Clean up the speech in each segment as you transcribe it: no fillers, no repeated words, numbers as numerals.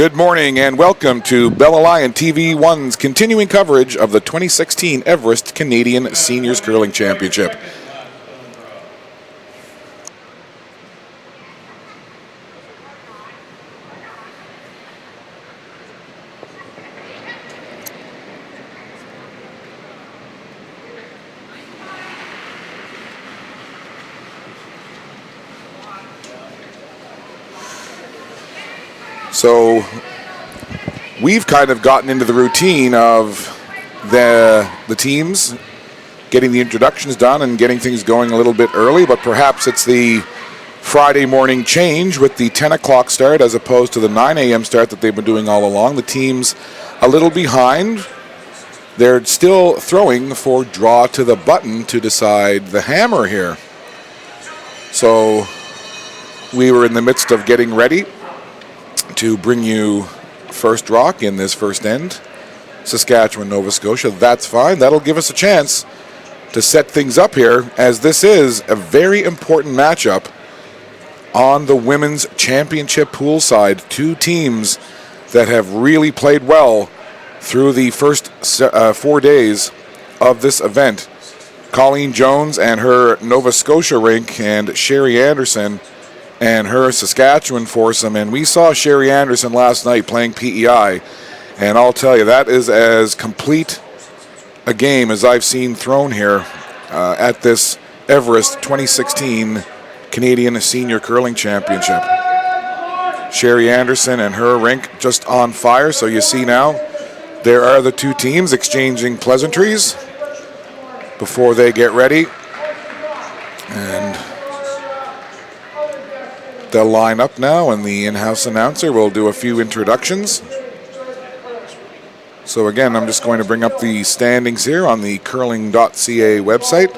Good morning and welcome to Bell Lion TV1's continuing coverage of the 2016 Everest Canadian Seniors Curling Championship. So we've kind of gotten into the routine of the teams getting the introductions done and getting things going a little bit early, but perhaps it's the Friday morning change with the 10 o'clock start as opposed to the 9 a.m. start that they've been doing all along. The team's a little behind. They're still throwing for draw to the button to decide the hammer here. So we were in the midst of getting ready to bring you first rock in this first end, Saskatchewan, Nova Scotia. That's fine. That'll give us a chance to set things up here, as this is a very important matchup on the women's championship pool side. Two teams that have really played well through the first 4 days of this event. Colleen Jones and her Nova Scotia rink, and Sherry Anderson and her Saskatchewan foursome. And we saw Sherry Anderson last night playing PEI, and I'll tell you, that is as complete a game as I've seen thrown here at this Everest 2016 Canadian Senior Curling Championship. Sherry Anderson and her rink just on fire. So you see now, there are the two teams exchanging pleasantries before they get ready. And they'll line up now, and the in-house announcer will do a few introductions. So again, I'm just going to bring up the standings here on the curling.ca website.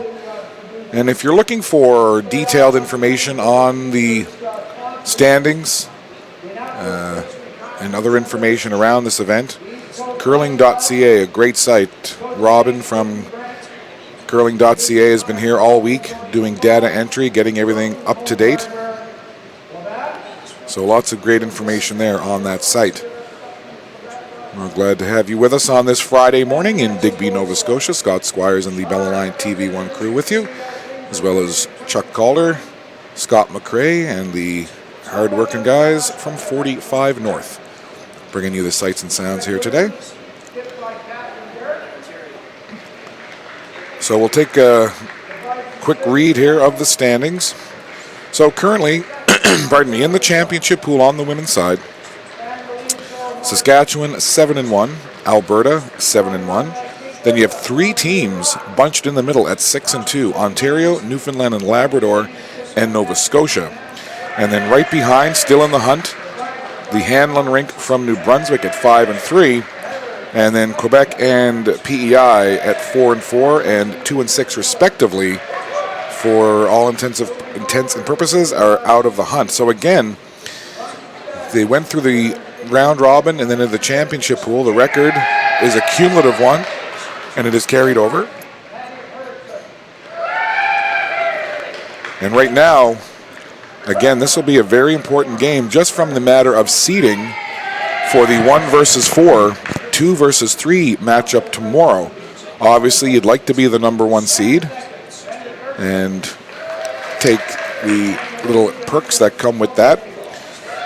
And if you're looking for detailed information on the standings and other information around this event, curling.ca, a great site. Robin from curling.ca has been here all week doing data entry, getting everything up to date. So lots of great information there on that site. We're glad to have you with us on this Friday morning in Digby, Nova Scotia. Scott Squires and the Bell Lion TV1 crew with you, as well as Chuck Calder, Scott McRae, and the hard-working guys from 45 North, bringing you the sights and sounds here today. So we'll take a quick read here of the standings. So currently, pardon me, in the championship pool on the women's side, Saskatchewan 7-1, Alberta 7-1. Then you have three teams bunched in the middle at 6-2: Ontario, Newfoundland and Labrador, and Nova Scotia. And then right behind, still in the hunt, the Hanlon rink from New Brunswick at 5-3, and then Quebec and PEI at 4-4 and 2-6 respectively. For all intents and purposes, are out of the hunt. So again, they went through the round robin and then into the championship pool. The record is a cumulative one, and it is carried over. And right now, again, this will be a very important game just from the matter of seeding for the 1 versus 4, 2 versus 3 matchup tomorrow. Obviously, you'd like to be the number 1 seed and take the little perks that come with that.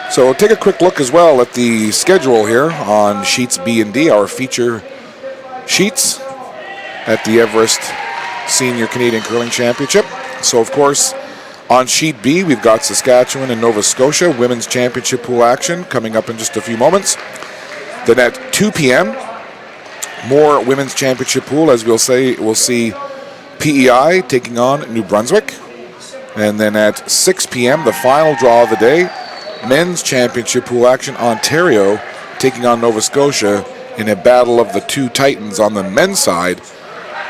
So we'll take a quick look as well at the schedule here on sheets B and D, our feature sheets at the Everest Senior Canadian Curling Championship. So of course, on sheet B, we've got Saskatchewan and Nova Scotia women's championship pool action coming up in just a few moments. Then at 2 p.m., more women's championship pool, as we'll see PEI taking on New Brunswick. And then at 6 p.m., the final draw of the day, men's championship pool action, Ontario taking on Nova Scotia in a battle of the two titans on the men's side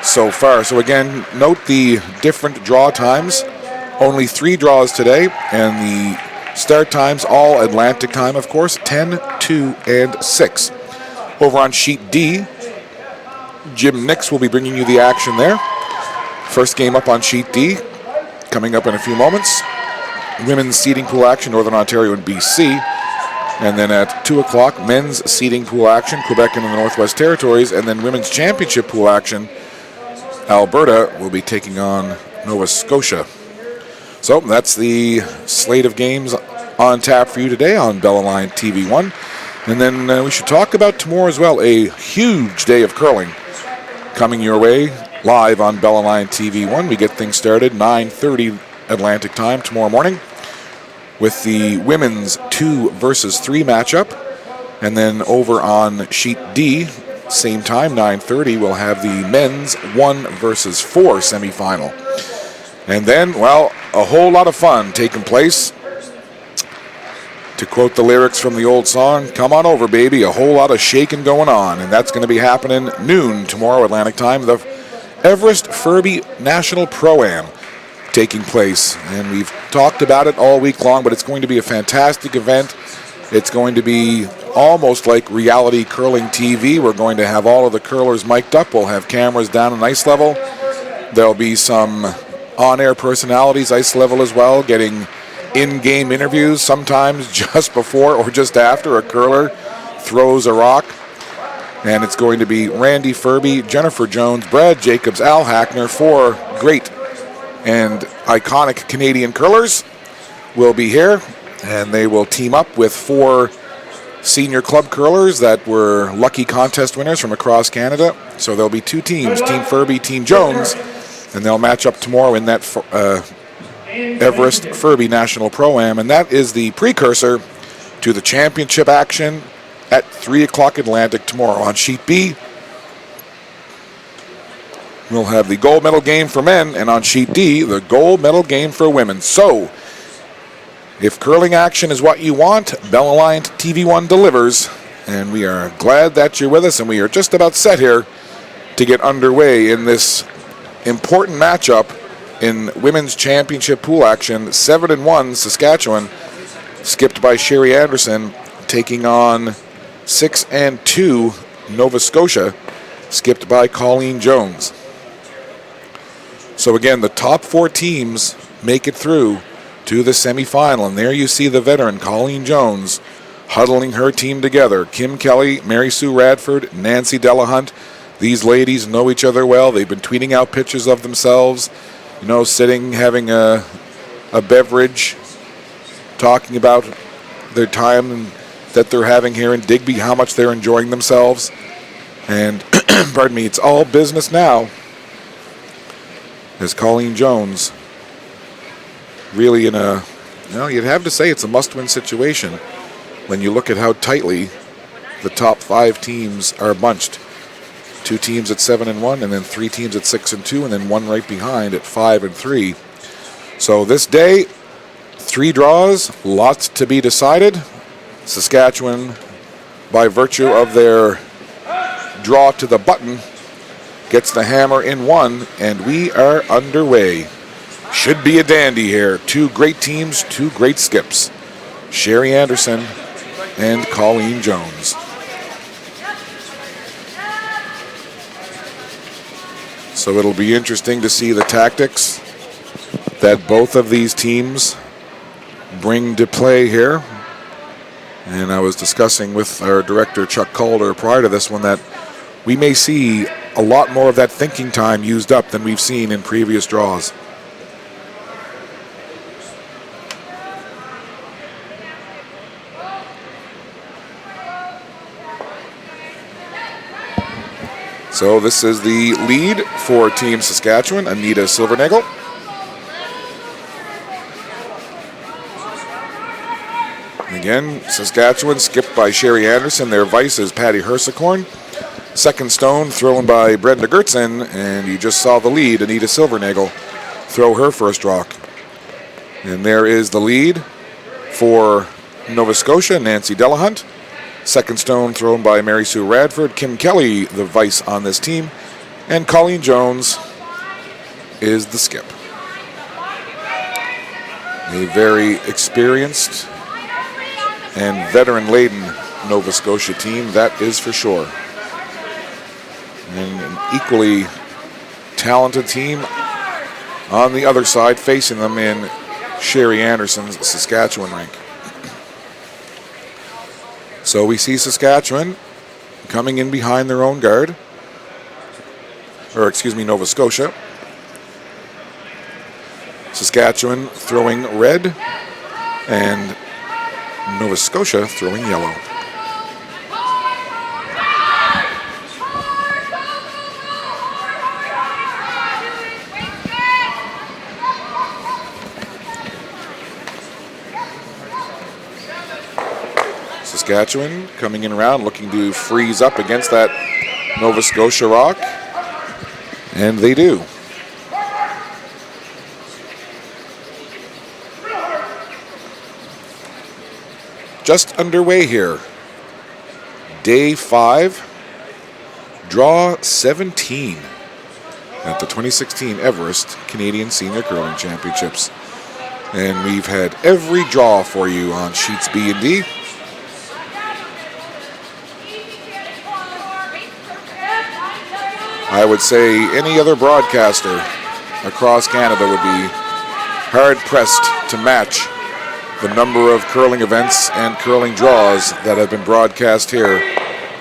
so far. So again, note the different draw times. Only 3 draws today, and the start times all Atlantic time, of course, 10, 2, and 6. Over on sheet D, Jim Nix will be bringing you the action there. First game up on sheet D, coming up in a few moments. Women's seeding pool action, Northern Ontario and BC. And then at 2 o'clock, men's seeding pool action, Quebec and the Northwest Territories. And then women's championship pool action, Alberta will be taking on Nova Scotia. So that's the slate of games on tap for you today on Bell Line TV1. And then we should talk about tomorrow as well, a huge day of curling coming your way live on Bell Line TV1. We get things started 9:30 Atlantic time tomorrow morning with the women's 2 versus 3 matchup. And then over on sheet D, same time, 9:30, we'll have the men's 1 versus 4 semifinal. And then, well, a whole lot of fun taking place. To quote the lyrics from the old song, come on over, baby, a whole lot of shaking going on. And that's going to be happening noon tomorrow Atlantic time. The Everest Furby National Pro-Am taking place. And we've talked about it all week long, but it's going to be a fantastic event. It's going to be almost like reality curling TV. We're going to have all of the curlers mic'd up. We'll have cameras down at ice level. There'll be some on-air personalities, ice level as well, getting in-game interviews, sometimes just before or just after a curler throws a rock. And it's going to be Randy Furby, Jennifer Jones, Brad Jacobs, Al Hackner, 4 great and iconic Canadian curlers will be here. And they will team up with 4 senior club curlers that were lucky contest winners from across Canada. So there'll be 2 teams, Team Furby, Team Jones, and they'll match up tomorrow in that Everest Furby National Pro-Am, and that is the precursor to the championship action at 3 o'clock Atlantic tomorrow. On sheet B, we'll have the gold medal game for men, and on sheet D, the gold medal game for women. So, if curling action is what you want, Bell Alliance TV1 delivers, and we are glad that you're with us, and we are just about set here to get underway in this important matchup in women's championship pool action. 7-1 Saskatchewan, skipped by Sherry Anderson, taking on 6-2 Nova Scotia, skipped by Colleen Jones. So again, the top 4 teams make it through to the semifinal, and there you see the veteran Colleen Jones huddling her team together. Kim Kelly, Mary Sue Radford, Nancy Delahunt. These ladies know each other well. They've been tweeting out pictures of themselves, sitting, having a beverage, talking about their time that they're having here in Digby, how much they're enjoying themselves. And, pardon me, it's all business now. As Colleen Jones really you'd have to say it's a must-win situation when you look at how tightly the top 5 teams are bunched. 2 teams at 7-1, and then 3 teams at 6-2, and then 1 right behind at 5-3. So this day, 3 draws, lots to be decided. Saskatchewan, by virtue of their draw to the button, gets the hammer in 1, and we are underway. Should be a dandy here. 2 great teams, 2 great skips. Sherry Anderson and Colleen Jones. So it'll be interesting to see the tactics that both of these teams bring to play here. And I was discussing with our director, Chuck Calder, prior to this one, that we may see a lot more of that thinking time used up than we've seen in previous draws. So this is the lead for Team Saskatchewan, Anita Silvernagel. Again, Saskatchewan skipped by Sherry Anderson. Their vice is Patty Hersicorn. Second stone thrown by Brenda Gertzen, and you just saw the lead, Anita Silvernagel, throw her first rock. And there is the lead for Nova Scotia, Nancy Delahunt. Second stone thrown by Mary Sue Radford. Kim Kelly, the vice on this team. And Colleen Jones is the skip. A very experienced and veteran-laden Nova Scotia team, that is for sure. And an equally talented team on the other side, facing them in Sherry Anderson's Saskatchewan rink. So we see Saskatchewan coming in behind their own guard. Or excuse me, Nova Scotia. Saskatchewan throwing red and Nova Scotia throwing yellow. Saskatchewan coming in around, looking to freeze up against that Nova Scotia rock. And they do. Just underway here. Day 5, draw 17 at the 2016 Everest Canadian Senior Curling Championships. And we've had every draw for you on sheets B and D. I would say any other broadcaster across Canada would be hard-pressed to match the number of curling events and curling draws that have been broadcast here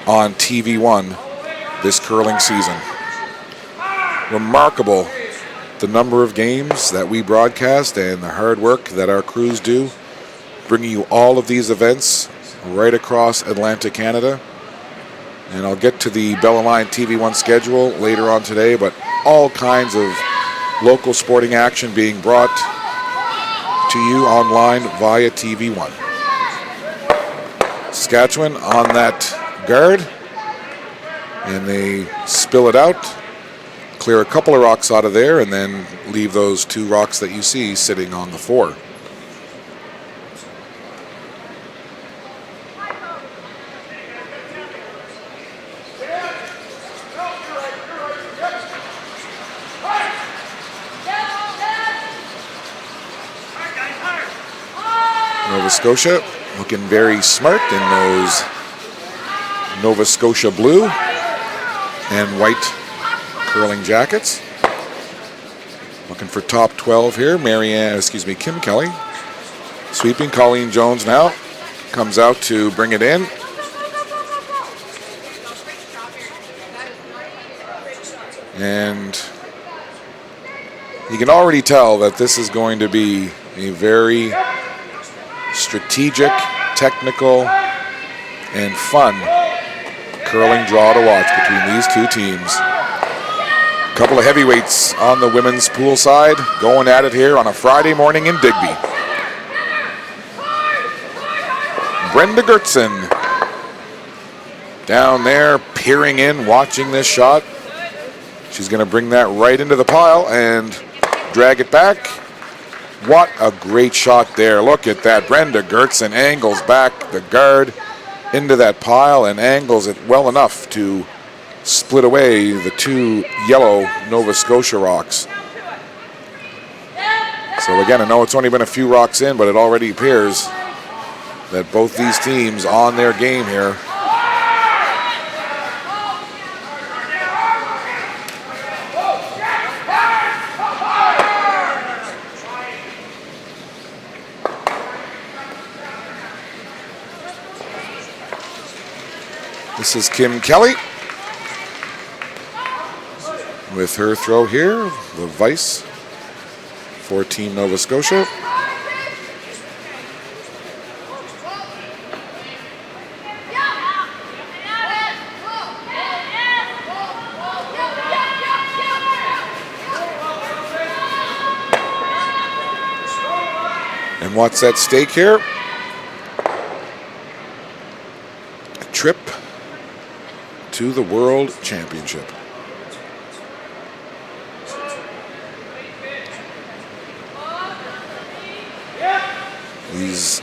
on TV1 this curling season. Remarkable the number of games that we broadcast and the hard work that our crews do, bringing you all of these events right across Atlantic Canada. And I'll get to the Bell & Line TV1 schedule later on today, but all kinds of local sporting action being brought to you online via TV1. Saskatchewan on that guard, and they spill it out, clear a couple of rocks out of there, and then leave those 2 rocks that you see sitting on the 4. Nova Scotia looking very smart in those Nova Scotia blue and white curling jackets. Looking for top 12 here. Kim Kelly sweeping. Colleen Jones now comes out to bring it in. And you can already tell that this is going to be a very strategic, technical, and fun curling draw to watch between these 2 teams. A couple of heavyweights on the women's pool side going at it here on a Friday morning in Digby. Brenda Gertson down there peering in, watching this shot. She's going to bring that right into the pile and drag it back. What a great shot there. Look at that. Brenda Gertson angles back the guard into that pile and angles it well enough to split away the 2 yellow Nova Scotia rocks. So again, I know it's only been a few rocks in, but it already appears that both these teams on their game here. This is Kim Kelly with her throw here, the vice for Team Nova Scotia. And what's at stake here? A trip to the World Championship. These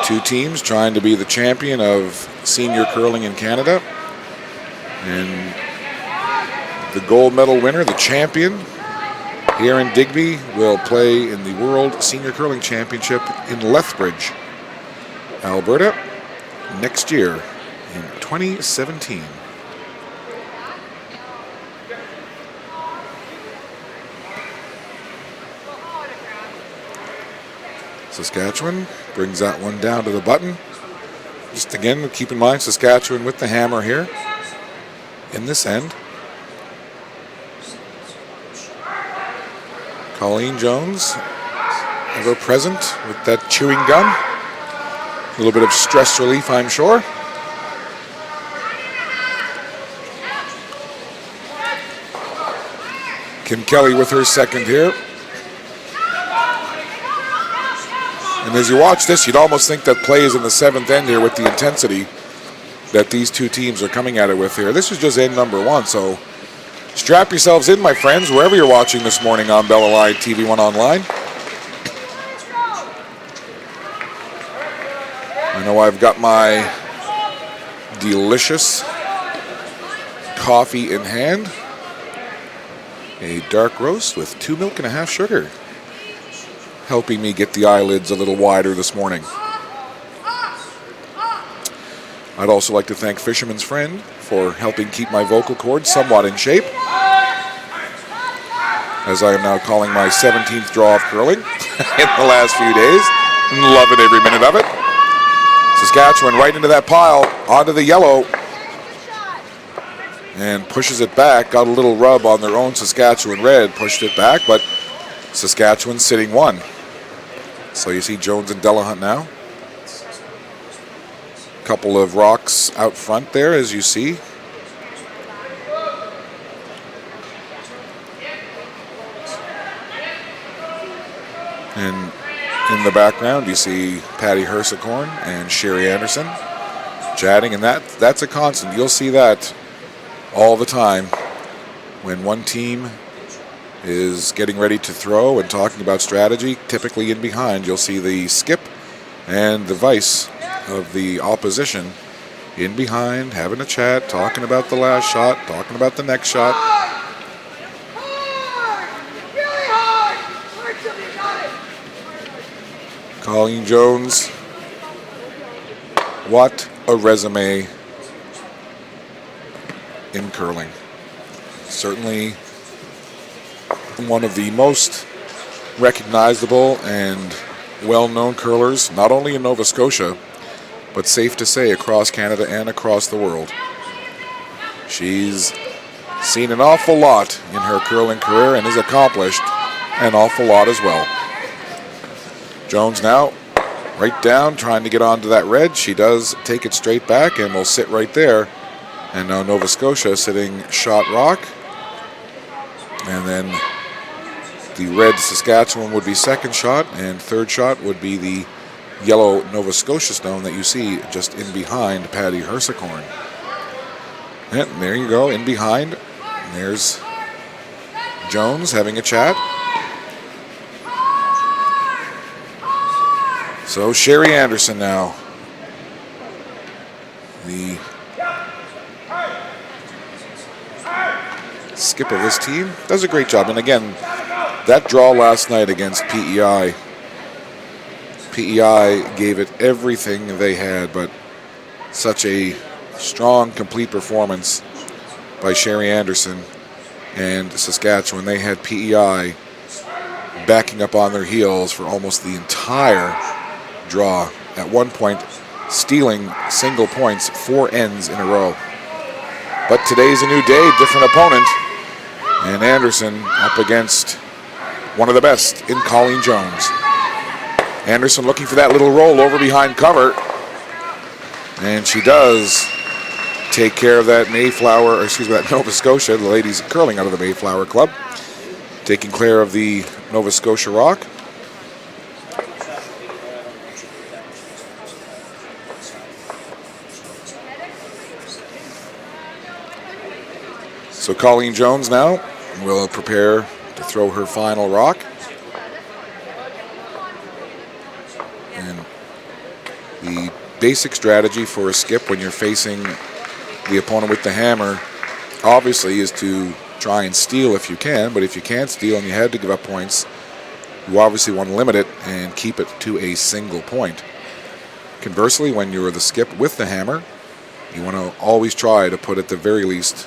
2 teams trying to be the champion of senior curling in Canada. And the gold medal winner, the champion, here in Digby, will play in the World Senior Curling Championship in Lethbridge, Alberta, next year in 2017. Saskatchewan brings that one down to the button. Just again, keep in mind Saskatchewan with the hammer here in this end. Colleen Jones, ever present with that chewing gum. A little bit of stress relief, I'm sure. Kim Kelly with her second here. And as you watch this, you'd almost think that play is in the seventh end here with the intensity that these two teams are coming at it with here. This is just end number one, so strap yourselves in, my friends, wherever you're watching this morning on Bell Alive TV1 Online. I know I've got my delicious coffee in hand. A dark roast with 2 milk and a half sugar, helping me get the eyelids a little wider this morning. I'd also like to thank Fisherman's Friend for helping keep my vocal cords somewhat in shape, as I am now calling my 17th draw of curling in the last few days. Loving every minute of it. Saskatchewan right into that pile, onto the yellow, and pushes it back. Got a little rub on their own Saskatchewan red, pushed it back, but Saskatchewan sitting one. So you see Jones and Delahunt now. Couple of rocks out front there, as you see. And in the background, you see Patty Hersicorn and Sherry Anderson chatting, and that's a constant. You'll see that all the time when one team is getting ready to throw and talking about strategy. Typically in behind, you'll see the skip and the vice of the opposition in behind, having a chat, talking about the last shot, talking about the next shot. Colleen Jones, what a resume in curling. Certainly one of the most recognizable and well-known curlers, not only in Nova Scotia, but safe to say across Canada and across the world. She's seen an awful lot in her curling career and has accomplished an awful lot as well. Jones now right down, trying to get onto that red. She does take it straight back and will sit right there. And now Nova Scotia sitting shot rock. And then the red Saskatchewan would be second shot, and third shot would be the yellow Nova Scotia stone that you see just in behind Patty Hersicorn. And there you go, in behind. There's Jones having a chat. So Sherry Anderson now, the skip of this team, does a great job. And again, that draw last night against PEI gave it everything they had, but such a strong, complete performance by Sherry Anderson and Saskatchewan. They had PEI backing up on their heels for almost the entire draw. At one point, stealing single points 4 ends in a row. But today's a new day, different opponent, and Anderson up against one of the best in Colleen Jones. Anderson looking for that little roll over behind cover, and she does take care of that that Nova Scotia, the ladies curling out of the Mayflower Club, taking care of the Nova Scotia rock. So Colleen Jones now will prepare to throw her final rock. And the basic strategy for a skip when you're facing the opponent with the hammer, obviously, is to try and steal if you can. But if you can't steal and you had to give up points, you obviously want to limit it and keep it to a single point. Conversely, when you're the skip with the hammer, you want to always try to put at the very least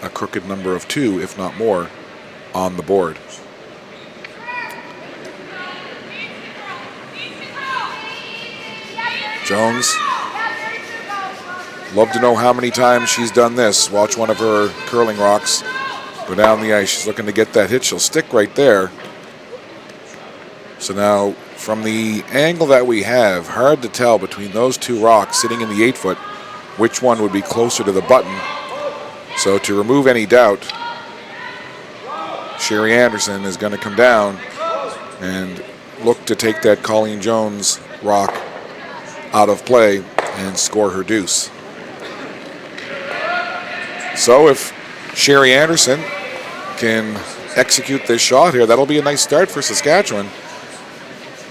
a crooked number of 2, if not more, on the board. Jones Love to know how many times she's done this. Watch one of her curling rocks go down the ice. She's looking to get that hit. She'll stick right there. So now, from the angle that we have, hard to tell between those two rocks sitting in the 8-foot which one would be closer to the button. So to remove any doubt, Sherry Anderson is going to come down and look to take that Colleen Jones rock out of play and score her deuce. So if Sherry Anderson can execute this shot here, that'll be a nice start for Saskatchewan.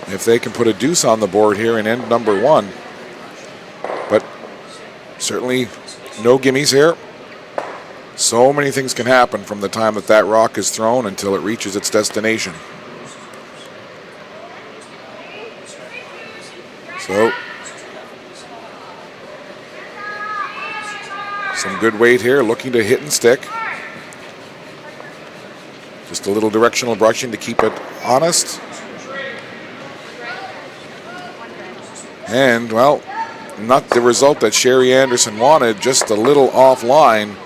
If they can put a deuce on the board here in end number 1. But certainly no gimmies here. So many things can happen from the time that that rock is thrown until it reaches its destination. So some good weight here, looking to hit and stick. Just a little directional brushing to keep it honest. And, well, not the result that Sherry Anderson wanted, just a little offline,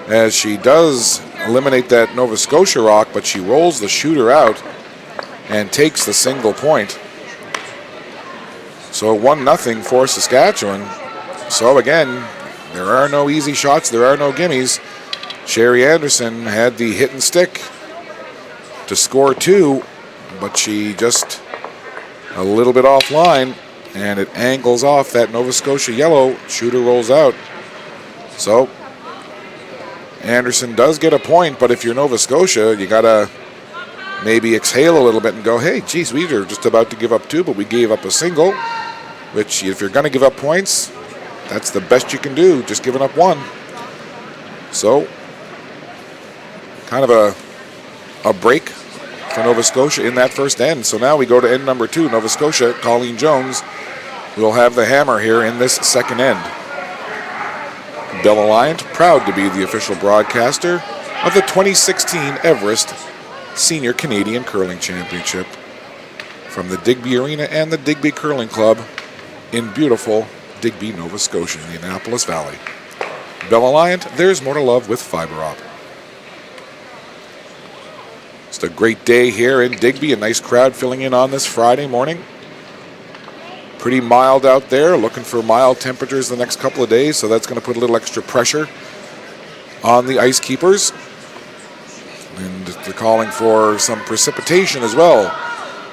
as she does eliminate that Nova Scotia rock, but she rolls the shooter out and takes the single point. So 1-0 for Saskatchewan. So again, there are no easy shots, there are no gimmies. Sherry Anderson had the hit and stick to score 2, but she just a little bit offline, and it angles off that Nova Scotia yellow. Shooter rolls out. So Anderson does get a point, but if you're Nova Scotia, you got to maybe exhale a little bit and go, hey, geez, we were just about to give up 2, but we gave up a single, which if you're going to give up points, that's the best you can do, just giving up 1. So kind of a break for Nova Scotia in that first end. So now we go to end number 2. Nova Scotia, Colleen Jones will have the hammer here in this second end. Bell Alliant, proud to be the official broadcaster of the 2016 Everest Senior Canadian Curling Championship from the Digby Arena and the Digby Curling Club in beautiful Digby, Nova Scotia in the Annapolis Valley. Bell Alliant, there's more to love with fiber op. It's a great day here in Digby, a nice crowd filling in on this Friday morning. Pretty mild out there, looking for mild temperatures the next couple of days, so that's going to put a little extra pressure on the ice keepers. And they're calling for some precipitation as well.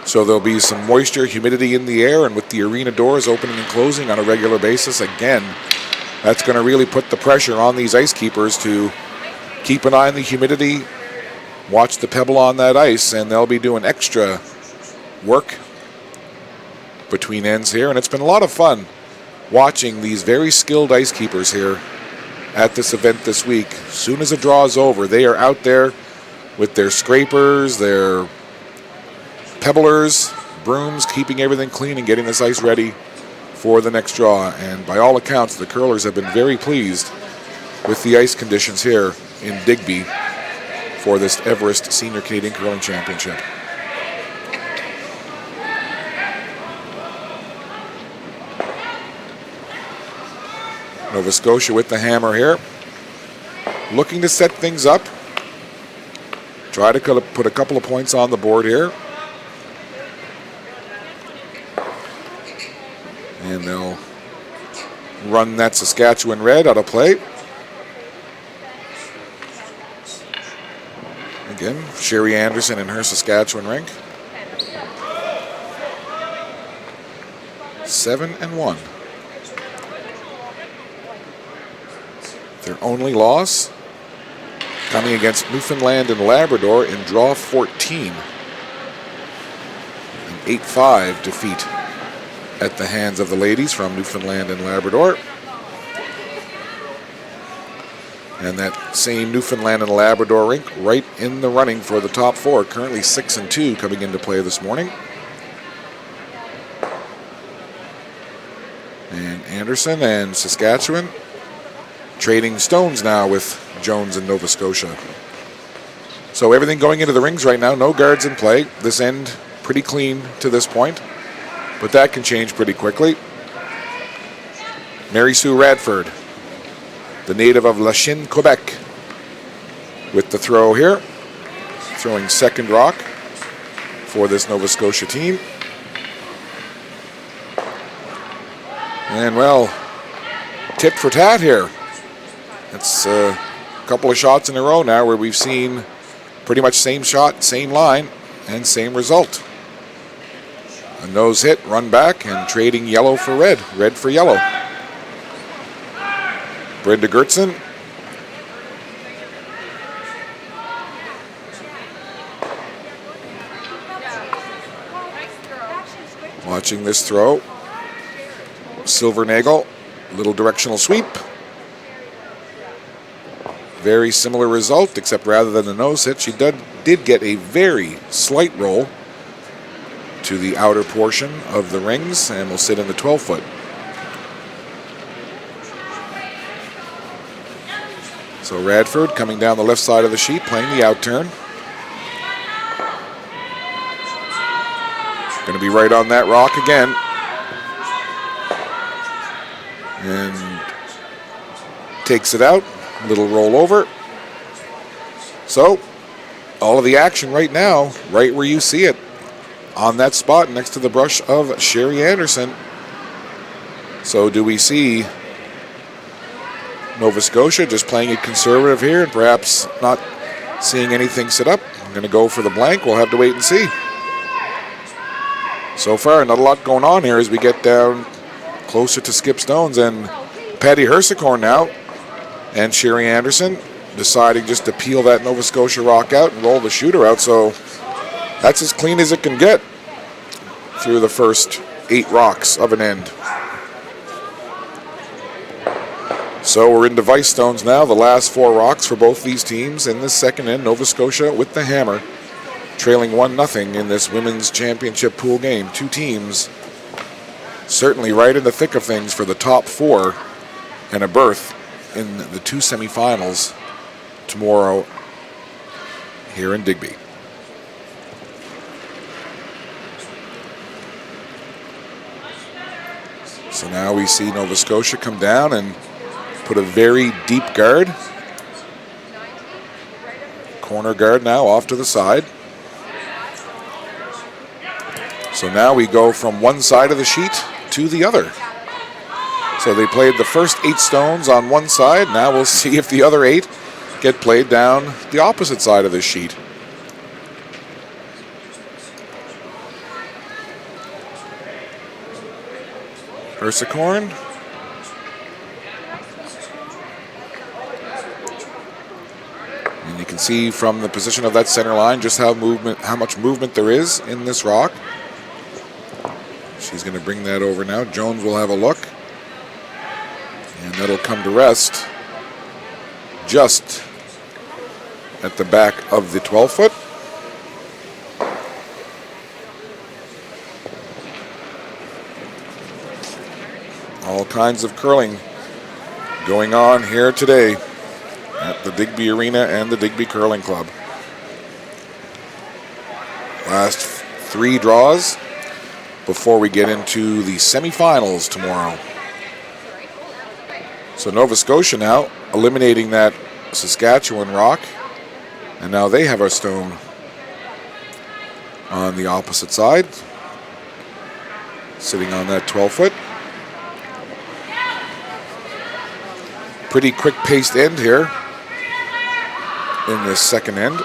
So there'll be some moisture, humidity in the air, and with the arena doors opening and closing on a regular basis, again, that's going to really put the pressure on these ice keepers to keep an eye on the humidity, watch the pebble on that ice, and they'll be doing extra work between ends here. And it's been a lot of fun watching these very skilled ice keepers here at this event this week. As soon as the draw is over, they are out there with their scrapers, their pebblers, brooms, keeping everything clean and getting this ice ready for the next draw. And by all accounts, the curlers have been very pleased with the ice conditions here in Digby for this Everest Senior Canadian Curling Championship. Nova Scotia with the hammer here, looking to set things up, try to put a couple of points on the board here. And they'll run that Saskatchewan red out of play. Again, Sherry Anderson in her Saskatchewan rink. 7-1. Their only loss coming against Newfoundland and Labrador in draw 14. An 8-5 defeat at the hands of the ladies from Newfoundland and Labrador. And that same Newfoundland and Labrador rink right in the running for the top 4. Currently 6-2 coming into play this morning. And Anderson and Saskatchewan trading stones now with Jones and Nova Scotia. So everything going into the rings right now, no guards in play. This end pretty clean to this point, but that can change pretty quickly. Mary Sue Radford, the native of Lachine, Quebec, with the throw here. Throwing second rock for this Nova Scotia team. And, well, tit for tat here. It's a couple of shots in a row now where we've seen pretty much same shot, same line, and same result. A nose hit, run back, and trading yellow for red. Red for yellow. Brenda Gertzen. Watching this throw. Silvernagel, little directional sweep. Very similar result, except rather than the nose hit, she did get a very slight roll to the outer portion of the rings and will sit in the 12-foot. So Radford coming down the left side of the sheet, playing the out turn. Going to be right on that rock again. And takes it out. Little roll over. So, all of the action right now, right where you see it, on that spot next to the brush of Sherry Anderson. So do we see Nova Scotia just playing it conservative here and perhaps not seeing anything set up? I'm going to go for the blank. We'll have to wait and see. So far, not a lot going on here as we get down closer to Skip Stones and Patty Hersicorn now, and Sherry Anderson deciding just to peel that Nova Scotia rock out and roll the shooter out. So that's as clean as it can get through the first 8 rocks of an end. So we're into Vice Stones now, the last 4 rocks for both these teams in this second end. Nova Scotia with the hammer, trailing 1-0 in this women's championship pool game. 2 teams certainly right in the thick of things for the top 4 and a berth in the 2 semifinals tomorrow here in Digby. So now we see Nova Scotia come down and put a very deep guard. Corner guard now off to the side. So now we go from one side of the sheet to the other. So they played the first 8 stones on one side. Now we'll see if the other 8 get played down the opposite side of the sheet. Hersicorn. And you can see from the position of that center line just how much movement there is in this rock. She's going to bring that over now. Jones will have a look. And that'll come to rest just at the back of the 12-foot. All kinds of curling going on here today at the Digby Arena and the Digby Curling Club. Last 3 draws before we get into the semifinals tomorrow. So Nova Scotia now eliminating that Saskatchewan rock, and now they have a stone on the opposite side, sitting on that 12-foot. Pretty quick-paced end here in this second end.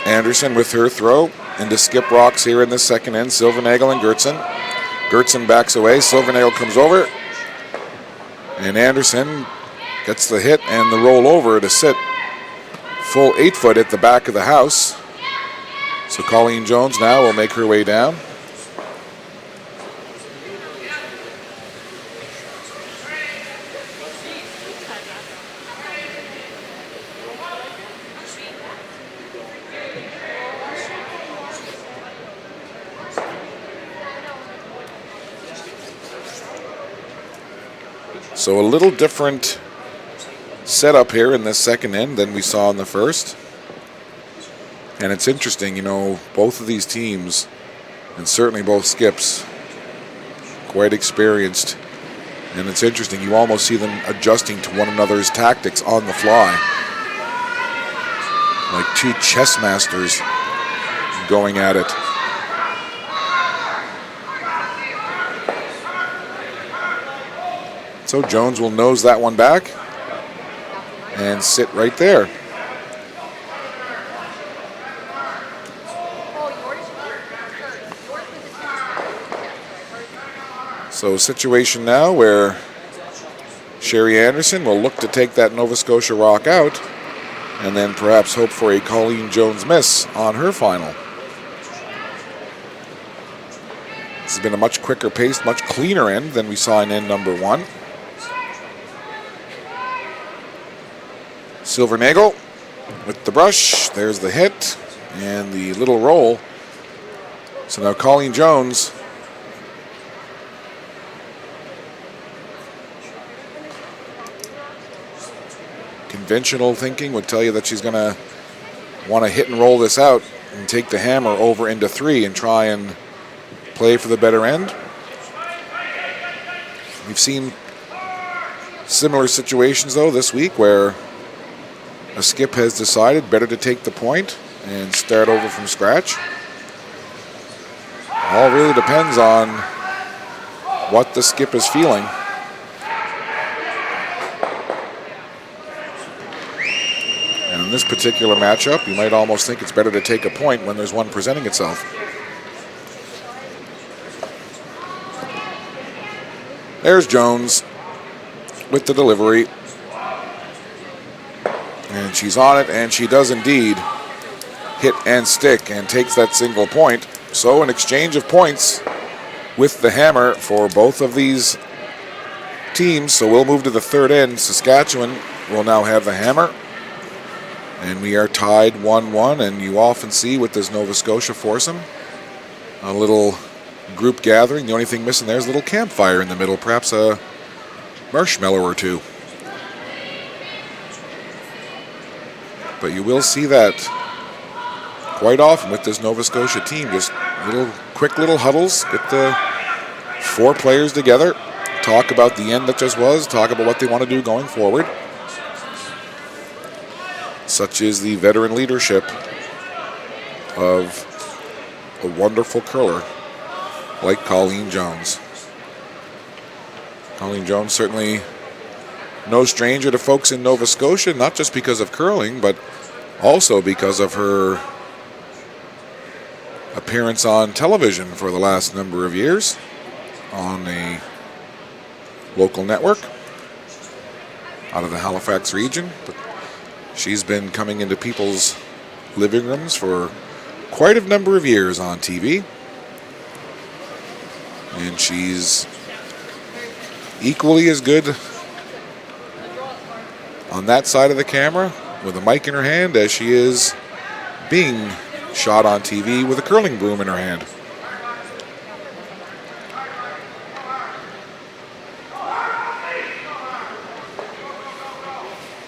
Anderson with her throw into skip rocks here in the second end. Silvernagel and Gertzen. Gertzen backs away. Silvernagel comes over. And Anderson gets the hit and the roll over to sit full 8-foot at the back of the house. So Colleen Jones now will make her way down. So a little different setup here in this second end than we saw in the first. And it's interesting, you know, both of these teams, and certainly both skips, quite experienced. And it's interesting, you almost see them adjusting to one another's tactics on the fly. Like two chess masters going at it. So Jones will nose that one back and sit right there. So a situation now where Sherry Anderson will look to take that Nova Scotia rock out and then perhaps hope for a Colleen Jones miss on her final. This has been a much quicker paced, much cleaner end than we saw in end number one. Silvernagel with the brush. There's the hit and the little roll. So now Colleen Jones conventional thinking would tell you that she's going to want to hit and roll this out and take the hammer over into three and try and play for the better end. We've seen similar situations, though, this week where a skip has decided better to take the point and start over from scratch. All really depends on what the skip is feeling. And in this particular matchup, you might almost think it's better to take a point when there's one presenting itself. There's Jones with the delivery. And she's on it, and she does indeed hit and stick and takes that single point. So an exchange of points with the hammer for both of these teams. So we'll move to the third end. Saskatchewan will now have the hammer. And we are tied 1-1, and you often see with this Nova Scotia foursome a little group gathering. The only thing missing there is a little campfire in the middle, perhaps a marshmallow or two. But you will see that quite often with this Nova Scotia team, just quick little huddles, get the four players together, talk about the end that just was, talk about what they want to do going forward. Such is the veteran leadership of a wonderful curler like Colleen Jones. Colleen Jones certainly no stranger to folks in Nova Scotia, not just because of curling, but also because of her appearance on television for the last number of years on a local network out of the Halifax region. But she's been coming into people's living rooms for quite a number of years on TV. And she's equally as good on that side of the camera with a mic in her hand as she is being shot on TV with a curling broom in her hand.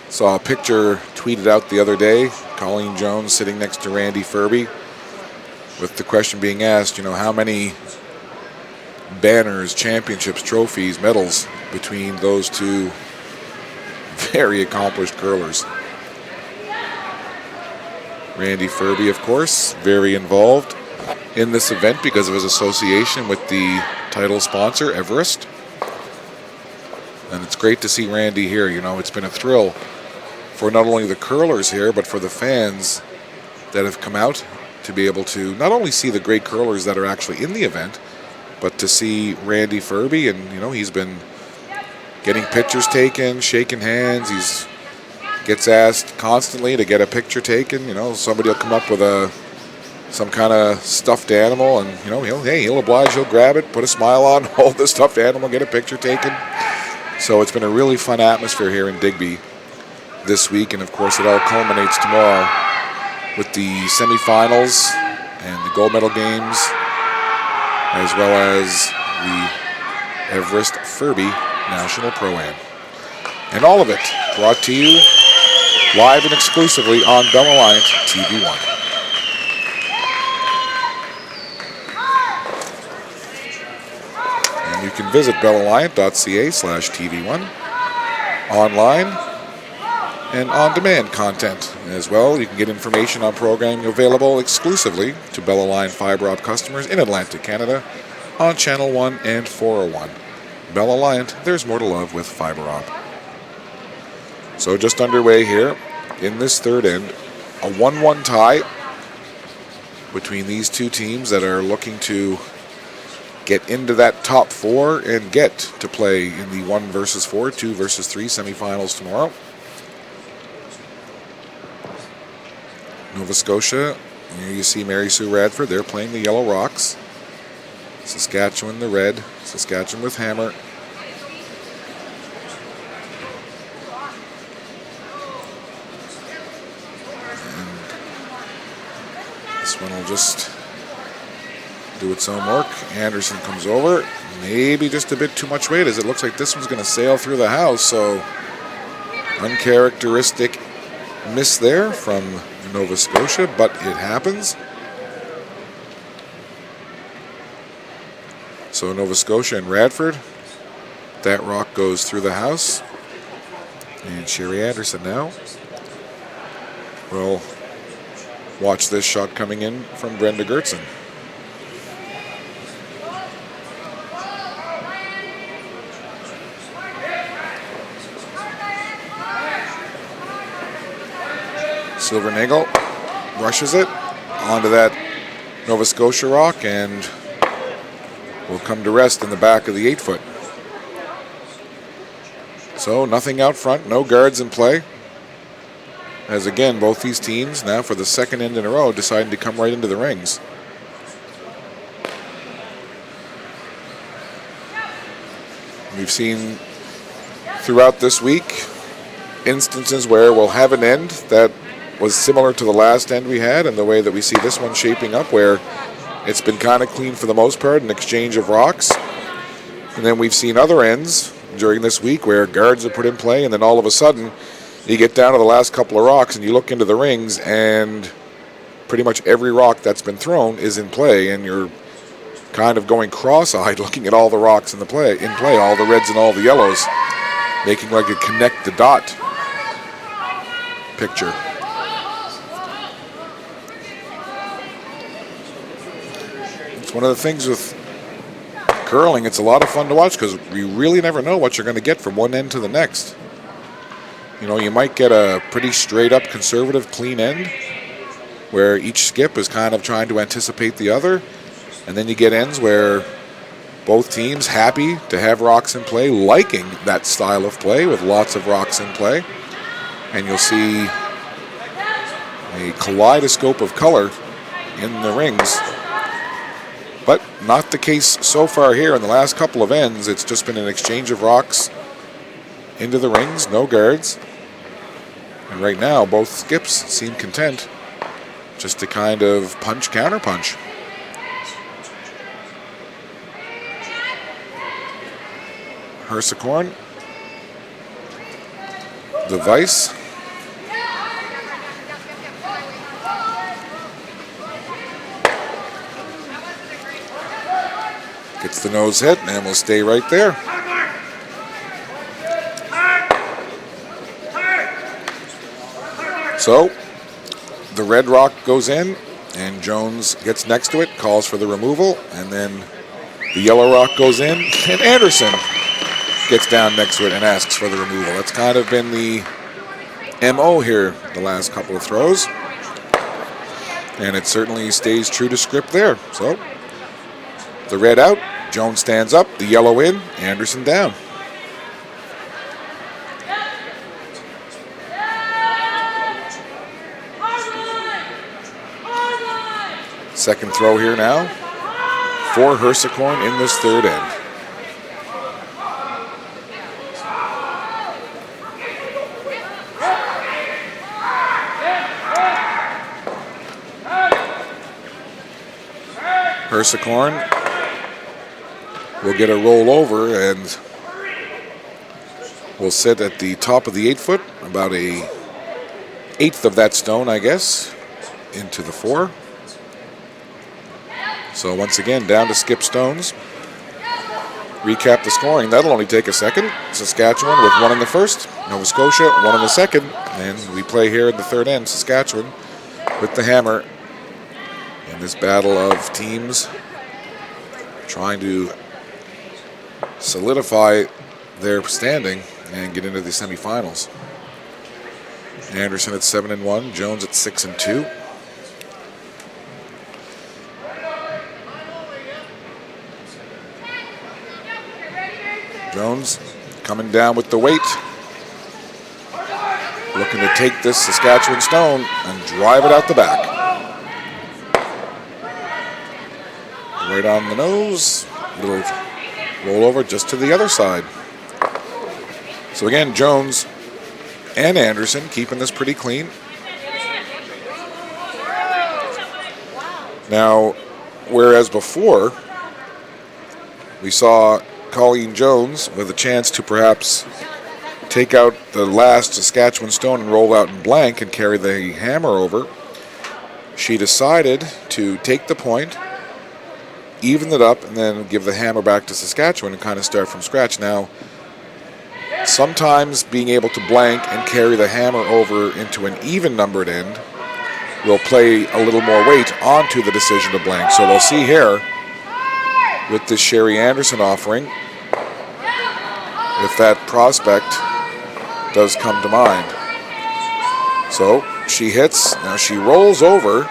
Saw a picture tweeted out the other day, Colleen Jones sitting next to Randy Furby, with the question being asked, you know, how many banners, championships, trophies, medals between those two very accomplished curlers. Randy Furby, of course, very involved in this event because of his association with the title sponsor, Everest. And it's great to see Randy here. You know, it's been a thrill for not only the curlers here, but for the fans that have come out to be able to not only see the great curlers that are actually in the event, but to see Randy Furby. And, you know, he's been getting pictures taken, shaking hands. He's gets asked constantly to get a picture taken. You know, somebody will come up with some kind of stuffed animal, and, you know, he'll oblige, he'll grab it, put a smile on, hold the stuffed animal, get a picture taken. So it's been a really fun atmosphere here in Digby this week, and of course it all culminates tomorrow with the semifinals and the gold medal games, as well as the Everest Furby National Pro-Am. And all of it brought to you live and exclusively on Bell Alliance TV1. And you can visit bellalliant.ca/TV1 online and on-demand content as well. You can get information on programming available exclusively to Bell Alliant Fiber Op customers in Atlantic Canada on Channel 1 and 401. Bell Alliant, there's more to love with Fiber Op. So just underway here in this third end, a 1-1 tie between these two teams that are looking to get into that top four and get to play in the 1 versus 4, 2 versus 3 semifinals tomorrow. Nova Scotia, here you see Mary Sue Radford, they're playing the Yellow Rocks. Saskatchewan the red, Saskatchewan with hammer. And this one will just do its own work. Anderson comes over, maybe just a bit too much weight as it looks like this one's going to sail through the house, so uncharacteristic miss there from Nova Scotia, but it happens. So Nova Scotia and Radford, that rock goes through the house. And Sherry Anderson now will watch this shot coming in from Brenda Gertzen. Silvernagel rushes it onto that Nova Scotia rock and will come to rest in the back of the 8-foot. So nothing out front, no guards in play. As again, both these teams now for the second end in a row deciding to come right into the rings. We've seen throughout this week instances where we'll have an end that was similar to the last end we had, and the way that we see this one shaping up, where it's been kind of clean for the most part, an exchange of rocks. And then we've seen other ends during this week where guards are put in play, and then all of a sudden you get down to the last couple of rocks and you look into the rings and pretty much every rock that's been thrown is in play, and you're kind of going cross-eyed looking at all the rocks in play, all the reds and all the yellows, making like a connect the dot picture. One of the things with curling, it's a lot of fun to watch because you really never know what you're going to get from one end to the next. You know, you might get a pretty straight up conservative clean end where each skip is kind of trying to anticipate the other, and then you get ends where both teams happy to have rocks in play, liking that style of play with lots of rocks in play, and you'll see a kaleidoscope of color in the rings. But not the case so far here in the last couple of ends. It's just been an exchange of rocks into the rings, no guards. And right now, both skips seem content just to kind of punch, counter-punch. Hersekorn, the Vice. Gets the nose hit and will stay right there. So the red rock goes in and Jones gets next to it, calls for the removal, and then the yellow rock goes in and Anderson gets down next to it and asks for the removal. That's kind of been the MO here the last couple of throws, and it certainly stays true to script there. So the red out, Jones stands up, the yellow in, Anderson down. Second throw here now for Hersekorn in this third end. Hersekorn will get a roll over and will sit at the top of the 8-foot, about a eighth of that stone, I guess, into the 4. So once again, down to skip stones. Recap the scoring. That'll only take a second. Saskatchewan with 1 in the first. Nova Scotia 1 in the second. And we play here in the third end. Saskatchewan with the hammer in this battle of teams trying to solidify their standing and get into the semifinals. Anderson at 7-1. Jones at 6-2. Jones coming down with the weight. Looking to take this Saskatchewan stone and drive it out the back. Right on the nose. Little roll over just to the other side. So again, Jones and Anderson keeping this pretty clean. Now, whereas before we saw Colleen Jones with a chance to perhaps take out the last Saskatchewan stone and roll out in blank and carry the hammer over, she decided to take the point, even it up, and then give the hammer back to Saskatchewan and kind of start from scratch. Now, sometimes being able to blank and carry the hammer over into an even numbered end will play a little more weight onto the decision to blank. So we'll see here with this Sherry Anderson offering if that prospect does come to mind. So she hits. Now she rolls over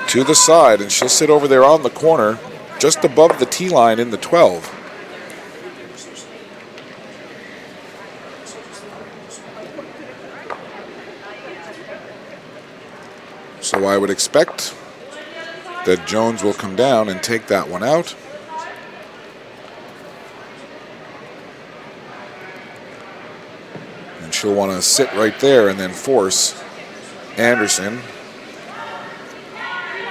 to the side, and she'll sit over there on the corner just above the tee line in the 12. So I would expect that Jones will come down and take that one out. And she'll want to sit right there and then force Anderson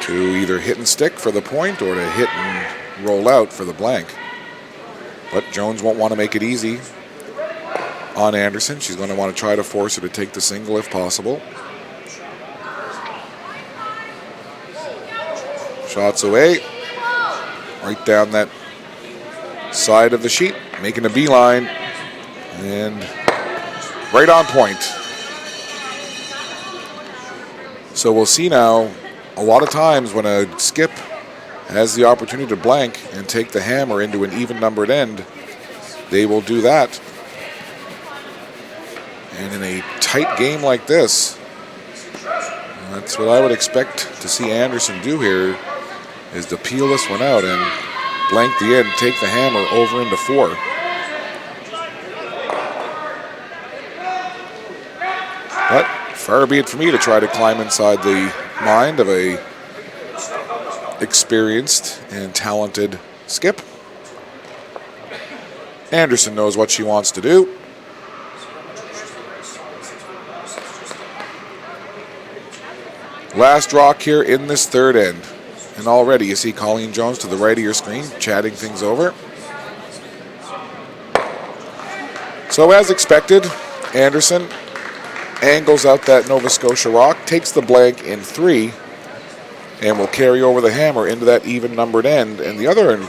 to either hit and stick for the point or to hit and roll out for the blank. But Jones won't want to make it easy on Anderson. She's going to want to try to force her to take the single if possible. Shots away, right down that side of the sheet, making a beeline, and right on point. So we'll see now, a lot of times when a skip has the opportunity to blank and take the hammer into an even numbered end, they will do that. And in a tight game like this, that's what I would expect to see Anderson do here, is to peel this one out and blank the end, take the hammer over into 4. But far be it for me to try to climb inside the mind of a experienced and talented skip. Anderson knows what she wants to do. Last rock here in this third end. And already you see Colleen Jones to the right of your screen chatting things over. So as expected, Anderson angles out that Nova Scotia rock, takes the blank in 3, and will carry over the hammer into that even numbered end. And the other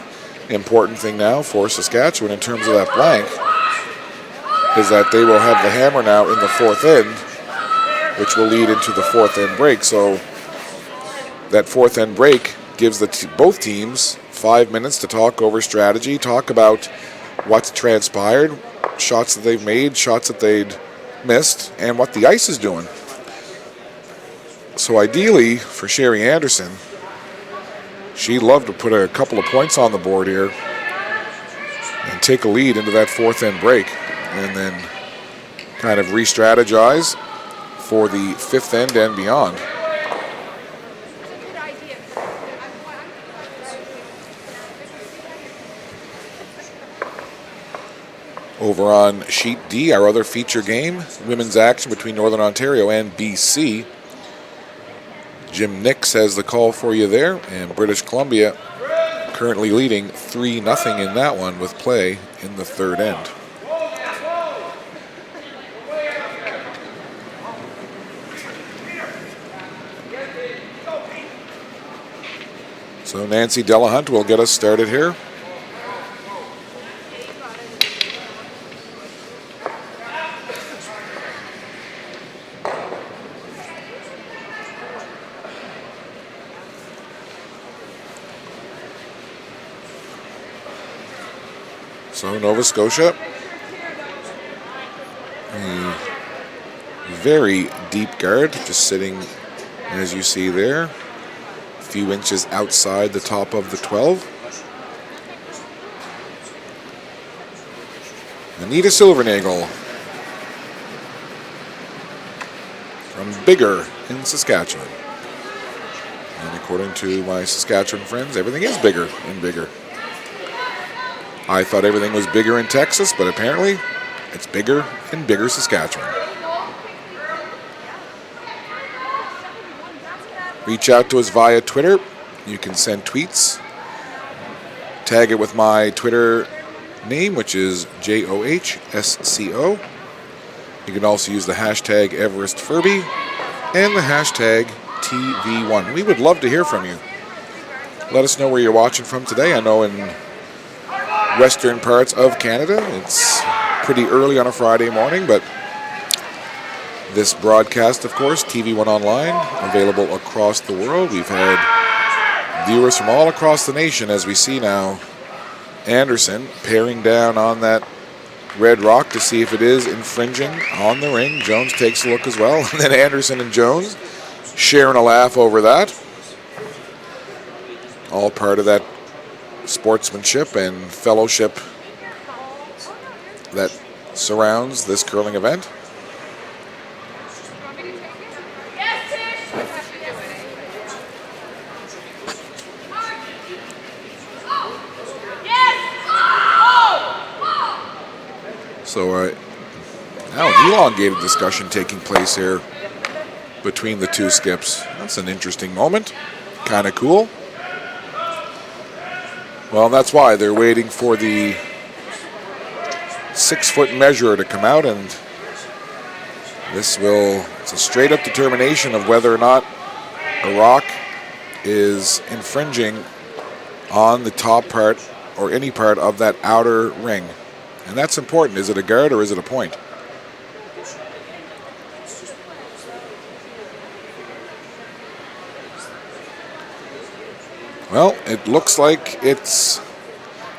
important thing now for Saskatchewan in terms of that blank is that they will have the hammer now in the 4th end, which will lead into the 4th end break. So that 4th end break gives both teams 5 minutes to talk over strategy, talk about what's transpired, shots that they've made, shots that they'd missed, and what the ice is doing. So ideally for Sherry Anderson, she'd love to put a couple of points on the board here and take a lead into that 4th end break, and then kind of re-strategize for the 5th end and beyond. Over on Sheet D, our other feature game, women's action between Northern Ontario and BC. Jim Nix has the call for you there, and British Columbia currently leading 3-0 in that one with play in the third end. So Nancy Delahunt will get us started here. So Nova Scotia, a very deep guard, just sitting, as you see there, a few inches outside the top of the 12. Anita Silvernagel from Bigger in Saskatchewan. And according to my Saskatchewan friends, everything is bigger in Bigger. I thought everything was bigger in Texas, but apparently it's bigger in Bigger, Saskatchewan. Reach out to us via Twitter. You can send tweets. Tag it with my Twitter name, which is JOHSCO. You can also use the hashtag EverestFurby and the hashtag TV1. We would love to hear from you. Let us know where you're watching from today. I know in western parts of Canada it's pretty early on a Friday morning, but this broadcast, of course, TV1 Online, available across the world. We've had viewers from all across the nation, as we see now Anderson paring down on that red rock to see if it is infringing on the ring. Jones takes a look as well, and then Anderson and Jones sharing a laugh over that. All part of that sportsmanship and fellowship that surrounds this curling event. So now an elongated discussion taking place here between the two skips. That's an interesting moment. Kind of cool. Well, that's why they're waiting for the 6-foot measurer to come out, and it's a straight up determination of whether or not a rock is infringing on the top part or any part of that outer ring. And that's important. Is it a guard or is it a point? Well, it looks like it's,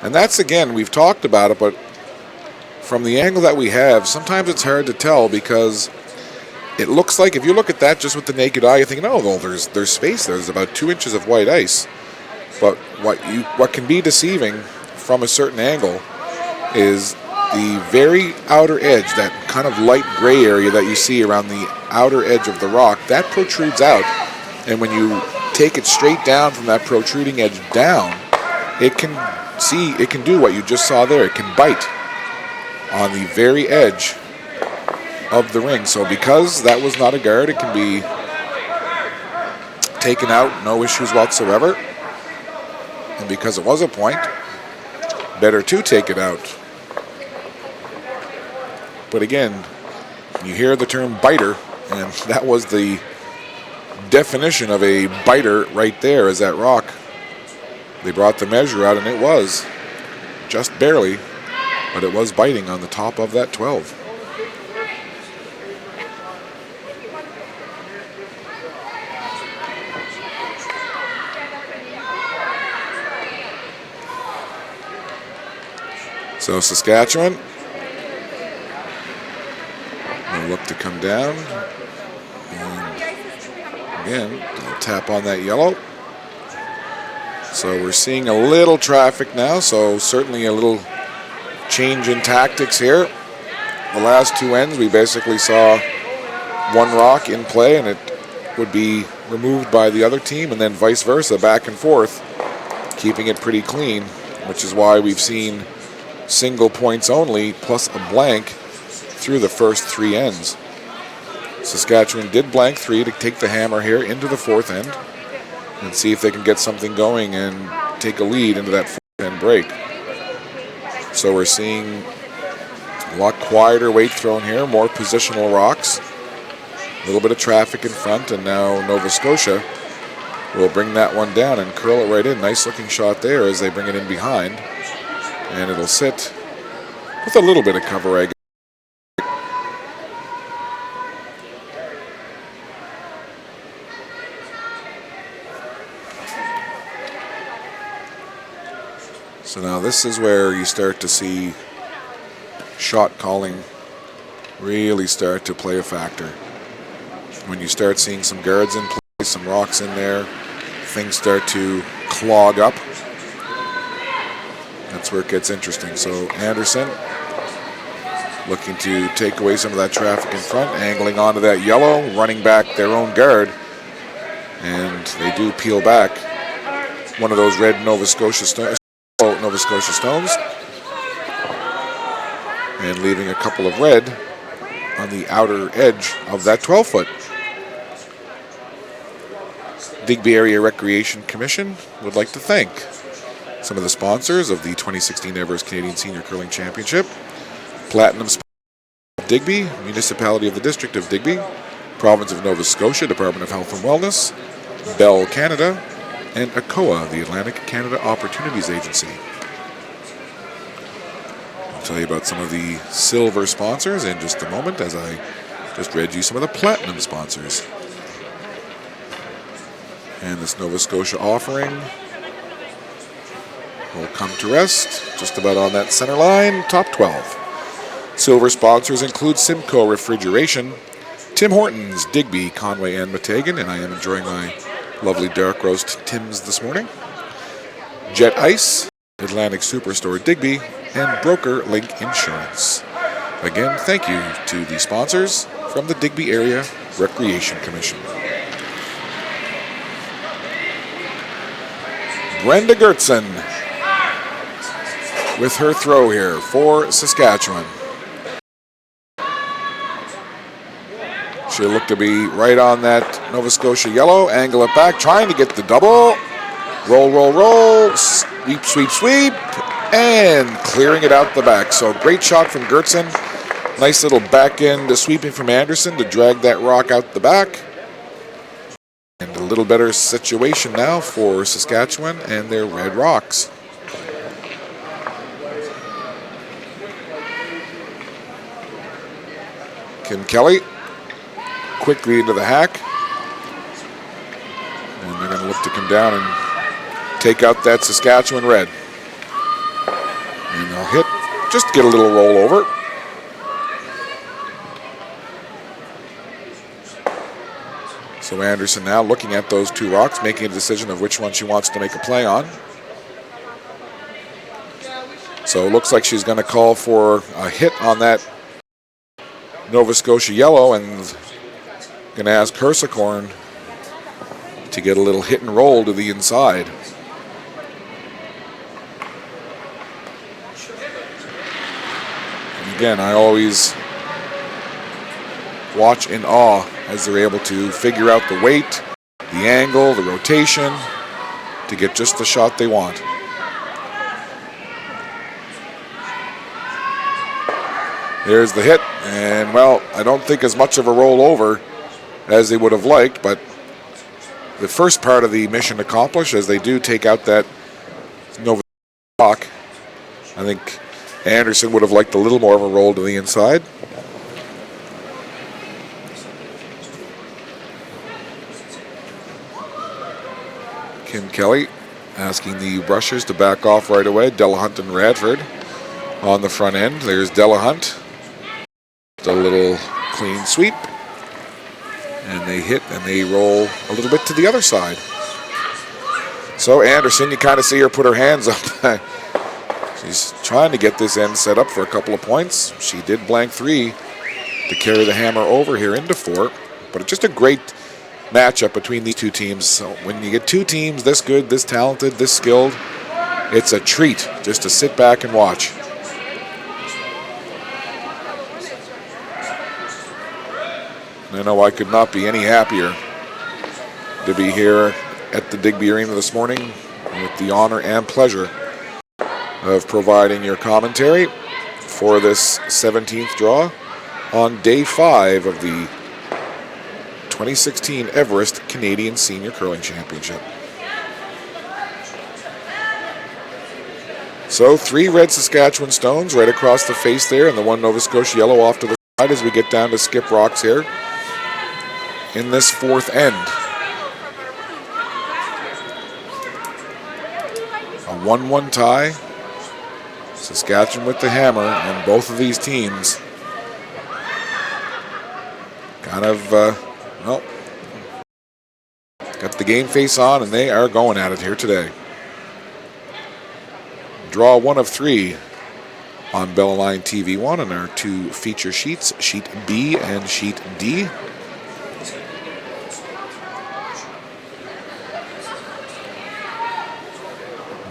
and that's, again, we've talked about it, but from the angle that we have, sometimes it's hard to tell because it looks like, if you look at that just with the naked eye, you're thinking, oh, well, there's space there. There's about 2 inches of white ice. But what can be deceiving from a certain angle is the very outer edge, that kind of light gray area that you see around the outer edge of the rock, that protrudes out. And when you take it straight down from that protruding edge down, it can do what you just saw there. It can bite on the very edge of the ring. So because that was not a guard, it can be taken out, no issues whatsoever. And because it was a point, better to take it out. But again, you hear the term biter, and that was the definition of a biter right there, is that rock. They brought the measure out, and it was just barely, but it was biting on the top of that 12. So Saskatchewan will look to come down. And again, they'll tap on that yellow. So we're seeing a little traffic now, so certainly a little change in tactics here. The last 2 ends, we basically saw one rock in play, and it would be removed by the other team, and then vice versa, back and forth, keeping it pretty clean, which is why we've seen single points only plus a blank through the first 3 ends. Saskatchewan did blank 3 to take the hammer here into the 4th end and see if they can get something going and take a lead into that 4th end break. So we're seeing a lot quieter weight thrown here, more positional rocks, a little bit of traffic in front, and now Nova Scotia will bring that one down and curl it right in. Nice looking shot there as they bring it in behind. And it'll sit with a little bit of cover, I guess. So now this is where you start to see shot calling really start to play a factor. When you start seeing some guards in play, some rocks in there, things start to clog up. That's where it gets interesting. So Anderson looking to take away some of that traffic in front, angling onto that yellow, running back their own guard. And they do peel back one of those red Nova Scotia stones, and leaving a couple of red on the outer edge of that 12-foot. Digby Area Recreation Commission would like to thank some of the sponsors of the 2016 Everest Canadian Senior Curling Championship: Platinum of Digby, Municipality of the District of Digby, Province of Nova Scotia, Department of Health and Wellness, Bell Canada, and ACOA, the Atlantic Canada Opportunities Agency. I'll tell you about some of the silver sponsors in just a moment, as I just read you some of the platinum sponsors. And this Nova Scotia offering will come to rest just about on that center line, top 12. Silver sponsors include Simcoe Refrigeration, Tim Hortons, Digby, Conway, and Meteghan, and I am enjoying my lovely dark roast Tim's this morning. Jet Ice, Atlantic Superstore Digby, and Broker Link Insurance. Again, thank you to the sponsors from the Digby Area Recreation Commission. Brenda Gertzen with her throw here for Saskatchewan. She'll look to be right on that Nova Scotia yellow, angle it back, trying to get the double. Roll, roll, roll, sweep, sweep, sweep, and clearing it out the back. So great shot from Gertzen. Nice little back end sweeping from Anderson to drag that rock out the back. And a little better situation now for Saskatchewan and their red rocks. Kim Kelly quickly into the hack. And they're going to look to come down and take out that Saskatchewan red. And they'll hit, just get a little roll over. So Anderson now looking at those two rocks, making a decision of which one she wants to make a play on. So it looks like she's going to call for a hit on that Nova Scotia yellow and going to ask Hersekorn to get a little hit and roll to the inside. And again, I always watch in awe as they're able to figure out the weight, the angle, the rotation to get just the shot they want. There's the hit, and well, I don't think as much of a rollover as they would have liked, but the first part of the mission accomplished as they do take out that Nova rock. I think Anderson would have liked a little more of a roll to the inside. Kim Kelly asking the rushers to back off right away. Delahunt and Radford on the front end. There's Delahunt. A little clean sweep. And they hit and they roll a little bit to the other side. So Anderson, you kind of see her put her hands up. She's trying to get this end set up for a couple of points. She did blank 3 to carry the hammer over here into 4. But it's just a great matchup between these two teams. So when you get two teams this good, this talented, this skilled, it's a treat just to sit back and watch. I know I could not be any happier to be here at the Digby Arena this morning with the honor and pleasure of providing your commentary for this 17th draw on day 5 of the 2016 Everest Canadian Senior Curling Championship. So 3 red Saskatchewan stones right across the face there, and the 1 Nova Scotia yellow off to the side as we get down to skip rocks here in this 4th end. A 1-1 tie. Saskatchewan with the hammer, and both of these teams kind of, well, got the game face on, and they are going at it here today. Draw 1 of 3 on Bellaline TV1 on our 2 feature sheets, Sheet B and Sheet D.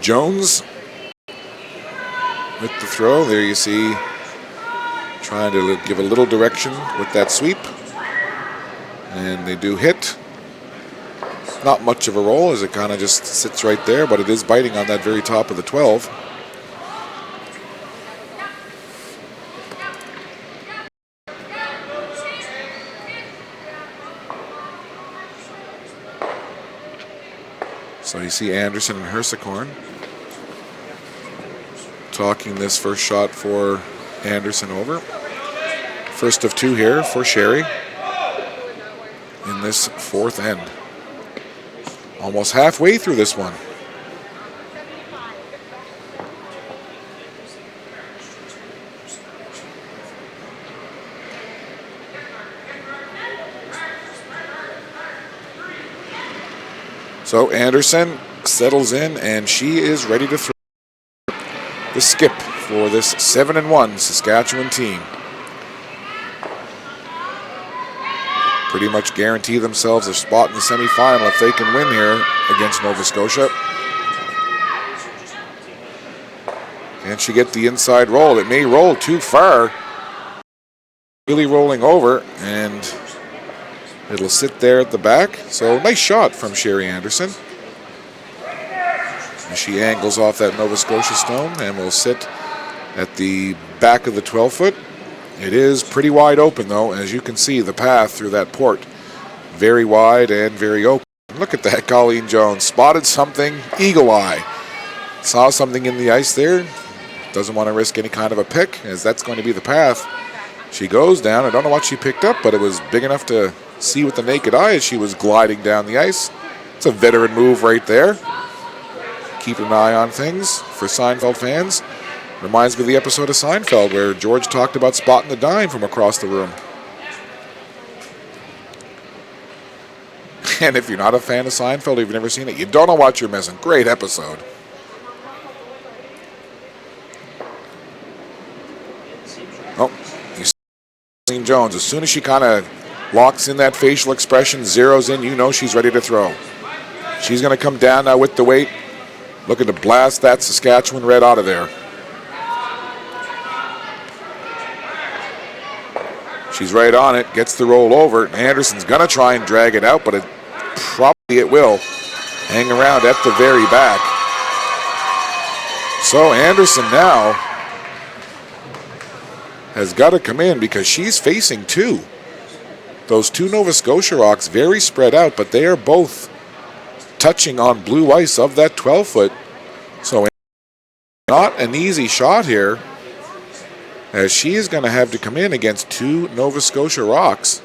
Jones with the throw. There you see, trying to give a little direction with that sweep. And they do hit. Not much of a roll as it kind of just sits right there, but it is biting on that very top of the 12. So you see Anderson and Hersikorn talking this first shot for Anderson over. First of 2 here for Sherry in this 4th end. Almost halfway through this one. So Anderson settles in, and she is ready to throw the skip for this 7-1 Saskatchewan team. Pretty much guarantee themselves a spot in the semifinal if they can win here against Nova Scotia. Can she get the inside roll? It may roll too far. Really rolling over, and it'll sit there at the back. So nice shot from Sherry Anderson. And she angles off that Nova Scotia stone and will sit at the back of the 12-foot. It is pretty wide open, though. As you can see, the path through that port, very wide and very open. Look at that, Colleen Jones spotted something, eagle eye. Saw something in the ice there. Doesn't want to risk any kind of a pick, as that's going to be the path. She goes down. I don't know what she picked up, but it was big enough to see with the naked eye as she was gliding down the ice. It's a veteran move right there. Keep an eye on things for Seinfeld fans. Reminds me of the episode of Seinfeld where George talked about spotting the dime from across the room. And if you're not a fan of Seinfeld, or you've never seen it, you don't know what you're missing. Great episode. Oh, you see Colleen Jones. As soon as she kind of locks in that facial expression, zeroes in, you know she's ready to throw. She's going to come down now with the weight, looking to blast that Saskatchewan red out of there. She's right on it, gets the roll over. Anderson's going to try and drag it out, but it will hang around at the very back. So Anderson now has got to come in because she's facing 2. Those 2 Nova Scotia rocks very spread out, but they are both touching on blue ice of that 12-foot. So not an easy shot here, as she is going to have to come in against 2 Nova Scotia rocks.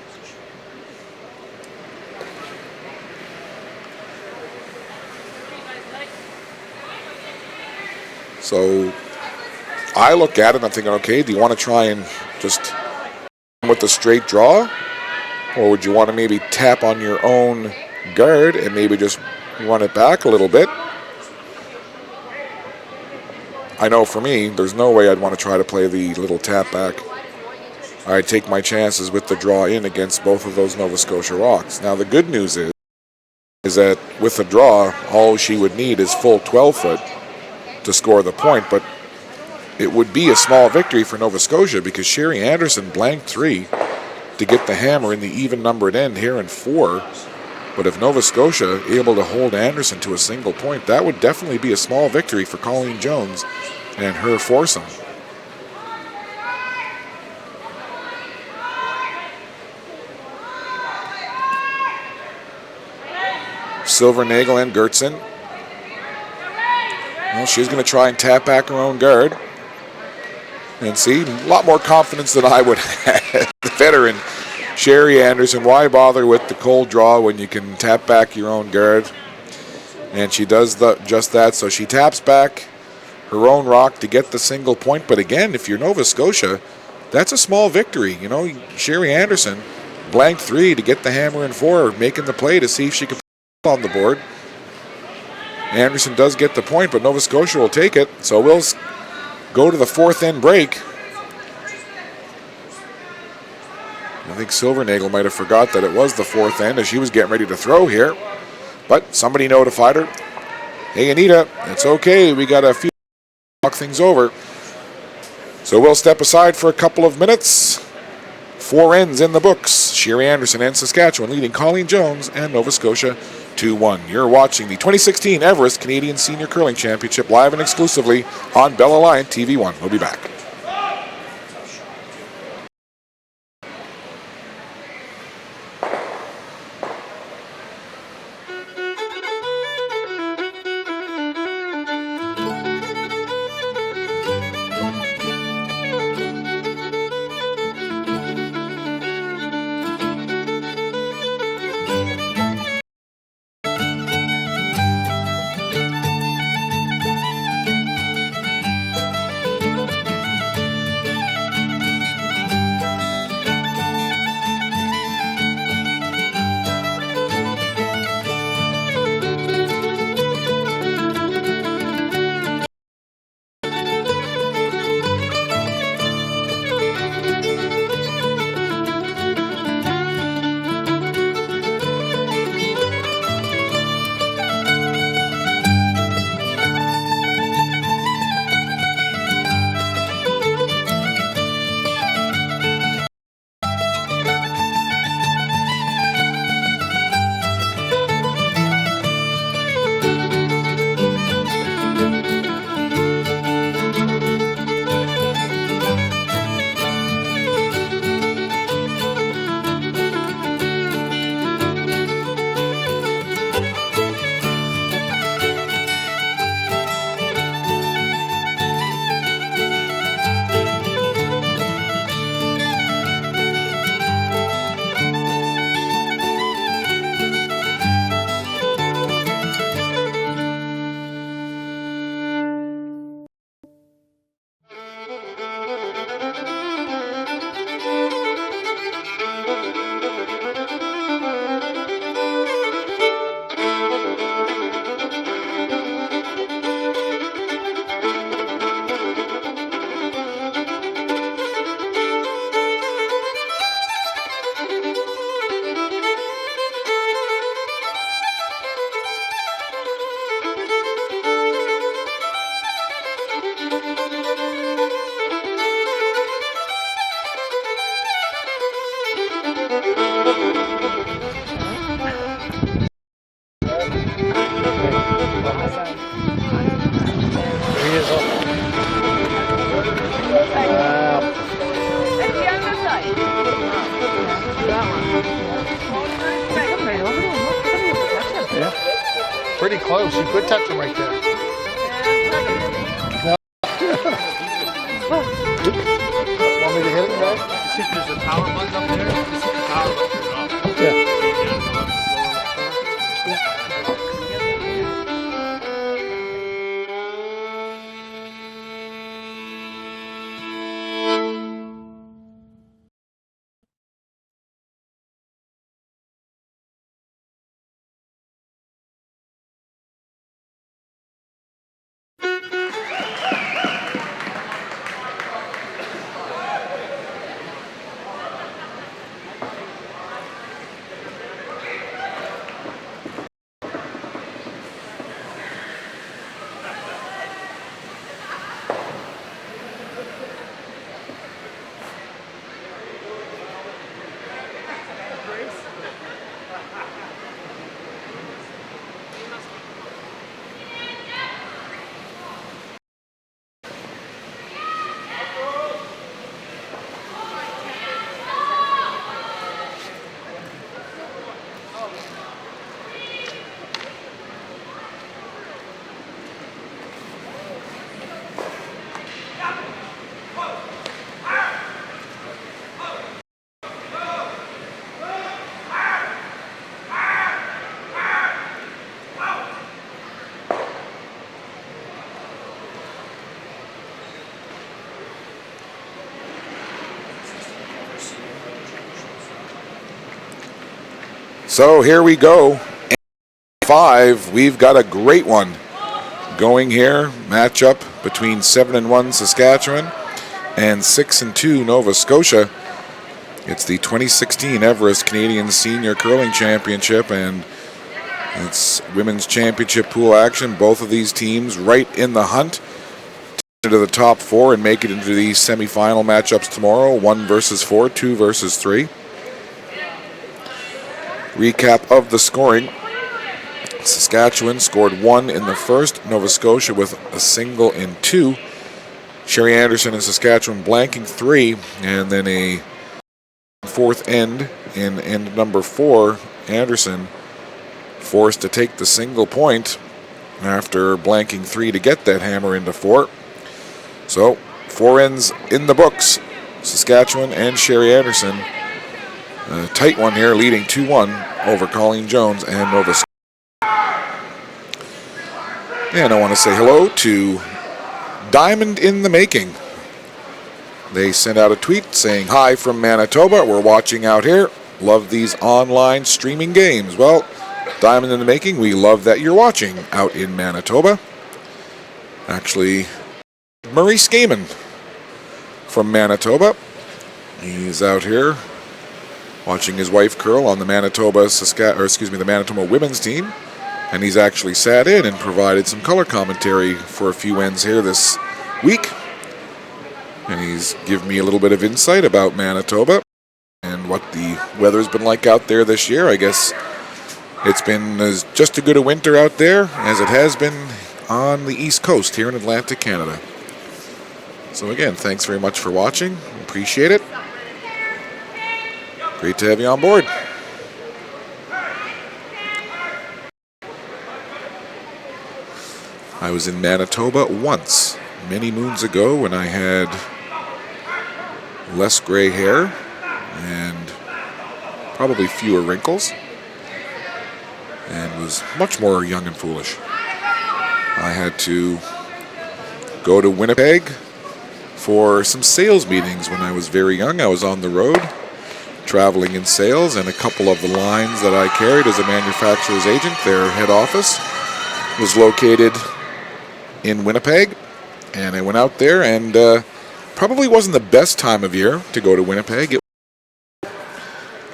So I look at it and I'm thinking, okay, do you want to try and just with the straight draw? Or would you want to maybe tap on your own guard and maybe just run it back a little bit? I know for me, there's no way I'd want to try to play the little tap back. I'd take my chances with the draw in against both of those Nova Scotia rocks. Now the good news is that with the draw, all she would need is full 12-foot to score the point, but it would be a small victory for Nova Scotia because Sherry Anderson blanked 3 to get the hammer in the even-numbered end here in 4. But if Nova Scotia able to hold Anderson to a single point, that would definitely be a small victory for Colleen Jones and her foursome. Silvernagel and Gertzen. Well, she's going to try and tap back her own guard. And see, a lot more confidence than I would have. The veteran, Sherry Anderson, why bother with the cold draw when you can tap back your own guard? And she does just that. So she taps back her own rock to get the single point. But again, if you're Nova Scotia, that's a small victory. You know, Sherry Anderson, blank 3 to get the hammer in 4, making the play to see if she can put on the board. Anderson does get the point, but Nova Scotia will take it. So we'll go to the 4th end break. I think Silvernagel might have forgot that it was the 4th end as she was getting ready to throw here. But somebody notified her. Hey, Anita, it's okay. We got a few talk things over. So we'll step aside for a couple of minutes. 4 ends in the books. Sherry Anderson and Saskatchewan leading Colleen Jones and Nova Scotia 2-1. You're watching the 2016 Everest Canadian Senior Curling Championship live and exclusively on Bell Alliant TV1. We'll be back. Pretty close. You could touch him right there. No. Want me to hit it, guys? See if there's a power button up there. Just hit the power button. Yeah. So here we go. 5. We've got a great one going here. Matchup between 7-1 Saskatchewan and 6-2 Nova Scotia. It's the 2016 Everest Canadian Senior Curling Championship, and it's women's championship pool action. Both of these teams right in the hunt into the top 4 and make it into the semifinal matchups tomorrow. 1 versus 4, 2 versus 3. Recap of the scoring. Saskatchewan scored 1 in the first. Nova Scotia with a single in 2. Sherry Anderson and Saskatchewan blanking 3, and then a fourth end in end number 4. Anderson forced to take the single point after blanking 3 to get that hammer into 4. So 4 ends in the books. Saskatchewan and Sherry Anderson. A tight one here, leading 2-1 over Colleen Jones and Nova Scotia. And I want to say hello to Diamond in the Making. They sent out a tweet saying, "Hi from Manitoba. We're watching out here. Love these online streaming games." Well, Diamond in the Making, we love that you're watching out in Manitoba. Actually, Maurice Gaiman from Manitoba. He's out here watching his wife curl on the Manitoba women's team. And he's actually sat in and provided some color commentary for a few ends here this week. And he's given me a little bit of insight about Manitoba and what the weather's been like out there this year. I guess it's been just as good a winter out there as it has been on the East Coast here in Atlantic Canada. So again, thanks very much for watching. Appreciate it. Great to have you on board. I was in Manitoba once, many moons ago, when I had less gray hair and probably fewer wrinkles, and was much more young and foolish. I had to go to Winnipeg for some sales meetings when I was very young. I was on the road traveling in sales, and a couple of the lines that I carried as a manufacturer's agent, their head office was located in Winnipeg, and I went out there, and probably wasn't the best time of year to go to Winnipeg.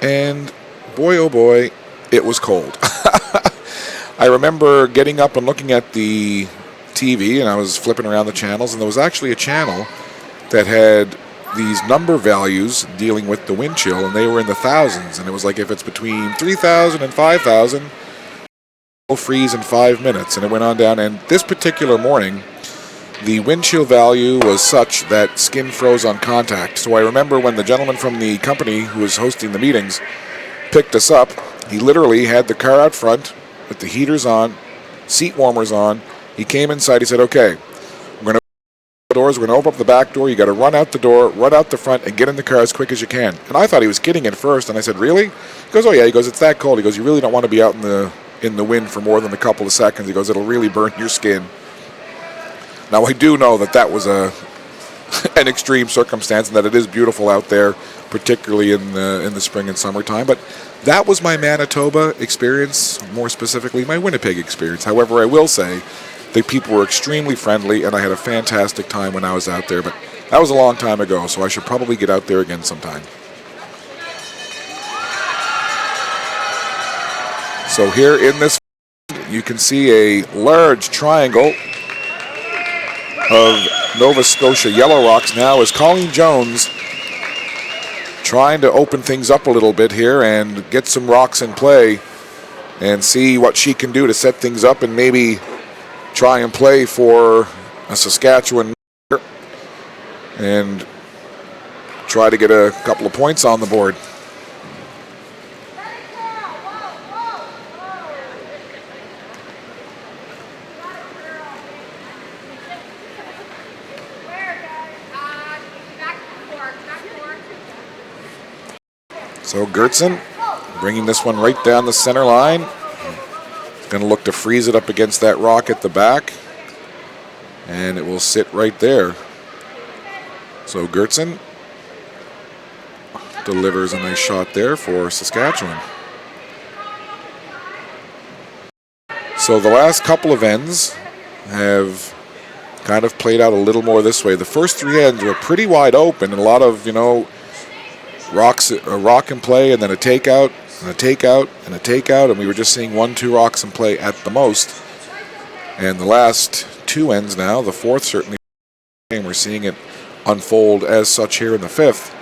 And boy, oh boy, it was cold. I remember getting up and looking at the TV, and I was flipping around the channels, and there was actually a channel that had these number values dealing with the wind chill, and they were in the thousands, and it was like if it's between 3,000 and 5,000, it'll freeze in 5 minutes. And it went on down, and this particular morning the wind chill value was such that skin froze on contact. So I remember when the gentleman from the company who was hosting the meetings picked us up, he literally had the car out front with the heaters on, seat warmers on. He came inside, he said, "Okay, we're going to open the doors, we're going to open up the back door, you got to run out the door, run out the front, and get in the car as quick as you can." And I thought he was kidding at first, and I said, "Really?" He goes, "Oh yeah." He goes, "It's that cold." He goes, "You really don't want to be out in the wind for more than a couple of seconds." He goes, "It'll really burn your skin." Now I do know that that was an extreme circumstance, and that it is beautiful out there, particularly in the spring and summertime. But that was my Manitoba experience, more specifically my Winnipeg experience. However, I will say the people were extremely friendly, and I had a fantastic time when I was out there. But that was a long time ago, so I should probably get out there again sometime. So here in this, you can see a large triangle of Nova Scotia Yellow Rocks now as Colleen Jones trying to open things up a little bit here and get some rocks in play and see what she can do to set things up and maybe try and play for a Saskatchewan and try to get a couple of points on the board. So Gertson bringing this one right down the center line. Going to look to freeze it up against that rock at the back. And it will sit right there. So Gertson delivers a nice shot there for Saskatchewan. So the last couple of ends have kind of played out a little more this way. The first 3 ends were pretty wide open, and a lot of, rocks, a rock in play, and then a takeout, and a takeout, and a takeout, and we were just seeing 1-2 rocks in play at the most. And the last 2 ends now, the fourth certainly, we're seeing it unfold as such here in the fifth.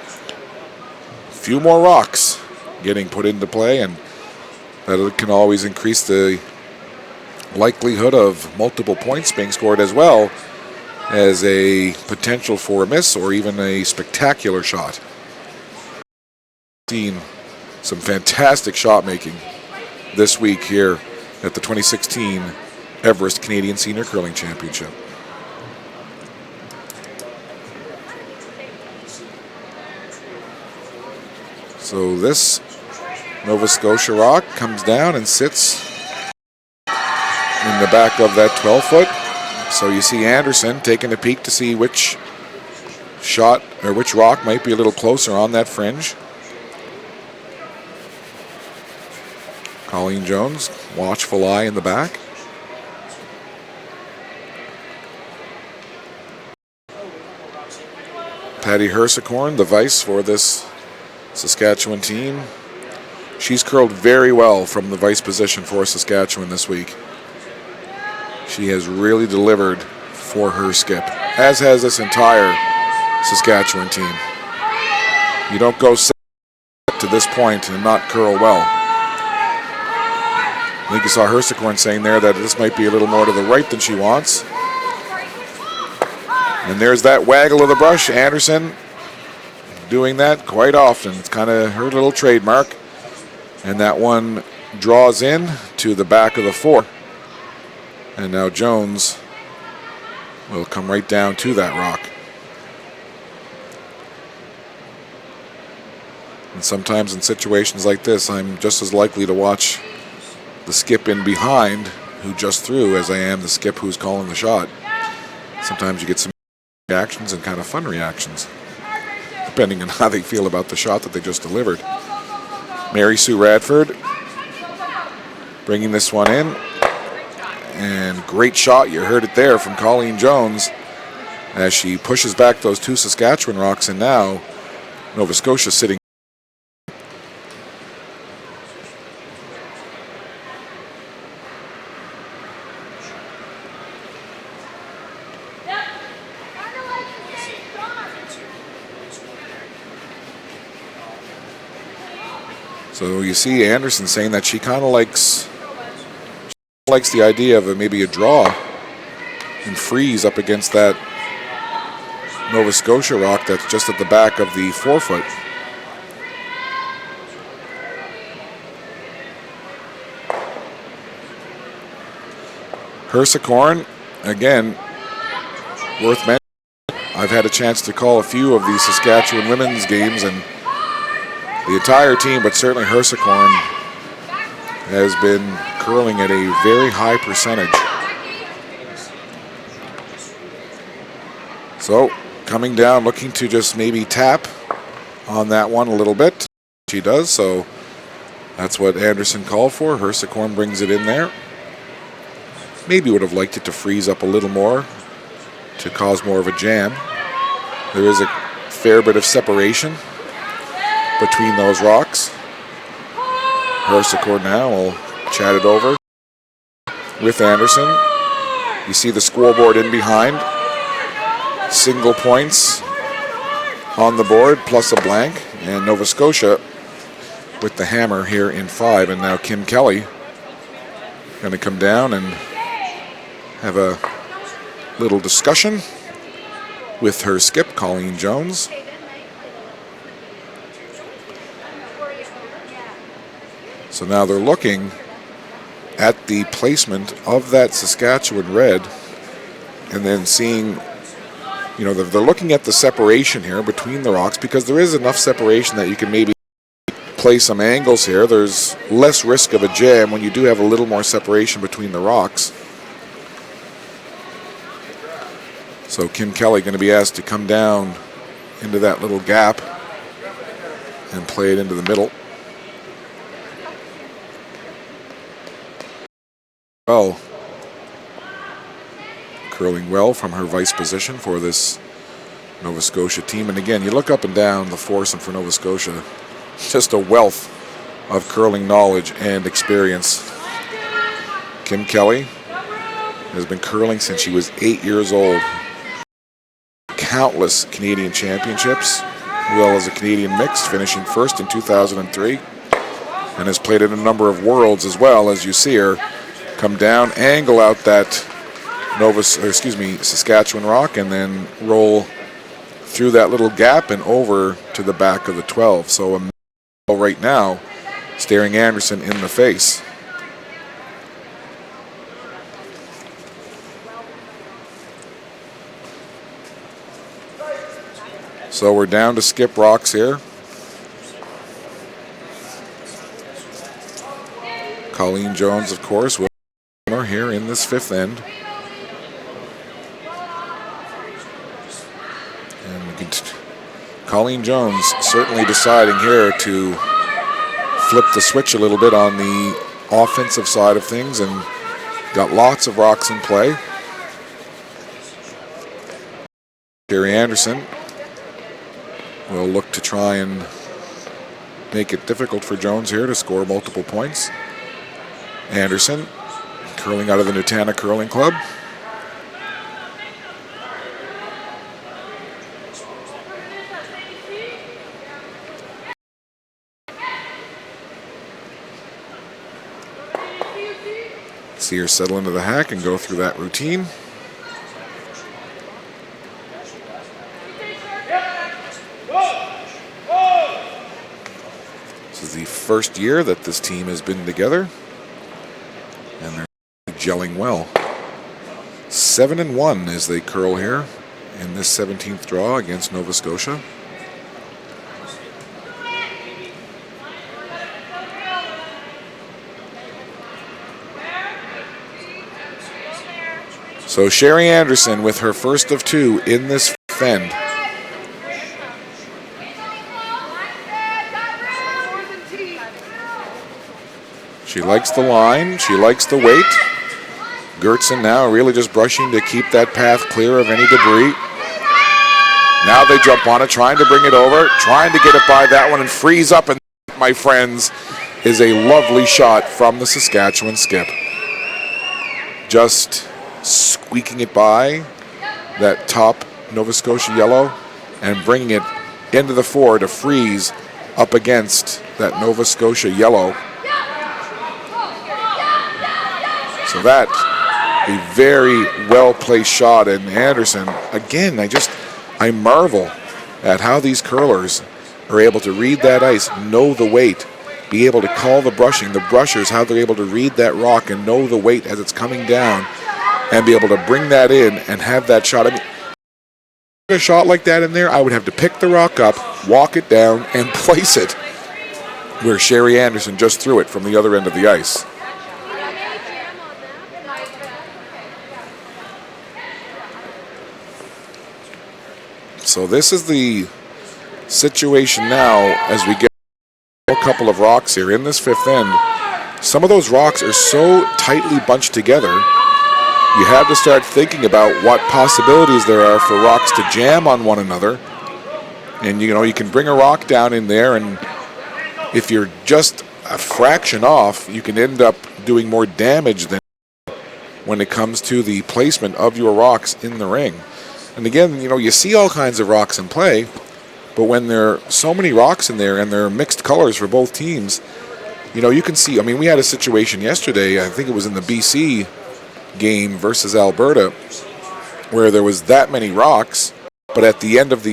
A few more rocks getting put into play, and that can always increase the likelihood of multiple points being scored, as well as a potential for a miss or even a spectacular shot. Seen some fantastic shot making this week here at the 2016 Everest Canadian Senior Curling Championship. So this Nova Scotia rock comes down and sits in the back of that 12-foot. So you see Anderson taking a peek to see which shot or which rock might be a little closer on that fringe. Colleen Jones, watchful eye in the back. Patty Hersicorn, the vice for this Saskatchewan team. She's curled very well from the vice position for Saskatchewan this week. She has really delivered for her skip, as has this entire Saskatchewan team. You don't go to this point and not curl well. I think you saw Hersicorn saying there that this might be a little more to the right than she wants. And there's that waggle of the brush. Anderson doing that quite often. It's kind of her little trademark. And that one draws in to the back of the 4. And now Jones will come right down to that rock. And sometimes in situations like this, I'm just as likely to watch the skip in behind who just threw as I am the skip who's calling the shot. Sometimes you get some reactions and kind of fun reactions, depending on how they feel about the shot that they just delivered. Mary Sue Radford bringing this one in. And great shot, you heard it there from Colleen Jones as she pushes back those 2 Saskatchewan rocks, and now Nova Scotia sitting. So you see Anderson saying that she kind of likes the idea of maybe a draw and freeze up against that Nova Scotia rock that's just at the back of the 4-foot. Hersicorn, again, worth mentioning. I've had a chance to call a few of these Saskatchewan women's games, and the entire team, but certainly Hersicorn, has been curling at a very high percentage. So coming down, looking to just maybe tap on that one a little bit. She does, so that's what Anderson called for. Hersicorn brings it in there. Maybe would have liked it to freeze up a little more to cause more of a jam. There is a fair bit of separation between those rocks. Hersicorn now will chat it over with Anderson. You see the scoreboard in behind. Single points on the board plus a blank. And Nova Scotia with the hammer here in 5. And now Kim Kelly going to come down and have a little discussion with her skip, Colleen Jones. So now they're looking at the placement of that Saskatchewan red and then seeing, they're looking at the separation here between the rocks, because there is enough separation that you can maybe play some angles here. There's less risk of a jam when you do have a little more separation between the rocks. So Kim Kelly going to be asked to come down into that little gap and play it into the middle. well. Curling well from her vice position for this Nova Scotia team. And again, you look up and down the foursome for Nova Scotia, just a wealth of curling knowledge and experience. Kim Kelly has been curling since she was 8 years old. Countless Canadian championships, as well as a Canadian mixed, finishing first in 2003, and has played in a number of worlds as well, as you see her come down, angle out that Saskatchewan rock, and then roll through that little gap and over to the back of the 12. So a medal right now staring Anderson in the face. So we're down to skip rocks here. Colleen Jones, of course, will be here in this fifth end. Colleen Jones certainly deciding here to flip the switch a little bit on the offensive side of things, and got lots of rocks in play. Carrie Anderson will look to try and make it difficult for Jones here to score multiple points. Anderson curling out of the Nutana Curling Club. See her settle into the hack and go through that routine. This is the first year that this team has been together, and they're gelling well. 7-1 as they curl here in this 17th draw against Nova Scotia. So Sherry Anderson with her first of two in this fend. She likes the line, she likes the weight. Gertson now really just brushing to keep that path clear of any debris. Now they jump on it, trying to bring it over, trying to get it by that one and freeze up. And my friends, is a lovely shot from the Saskatchewan skip. Just squeaking it by that top Nova Scotia yellow and bringing it into the four to freeze up against that Nova Scotia yellow. So that, a very well-placed shot. And Anderson, again, I marvel at how these curlers are able to read that ice, know the weight, be able to call the brushing, the brushers, how they're able to read that rock and know the weight as it's coming down and be able to bring that in and have that shot. I mean, a shot like that in there, I would have to pick the rock up, walk it down, and place it where Sherry Anderson just threw it from the other end of the ice. So this is the situation now as we get a couple of rocks here in this fifth end. Some of those rocks are so tightly bunched together, you have to start thinking about what possibilities there are for rocks to jam on one another. And you can bring a rock down in there, and if you're just a fraction off, you can end up doing more damage than when it comes to the placement of your rocks in the ring. And again, you see all kinds of rocks in play, but when there are so many rocks in there and they're mixed colors for both teams, you can see, we had a situation yesterday, I think it was in the BC game versus Alberta, where there was that many rocks, but at the end of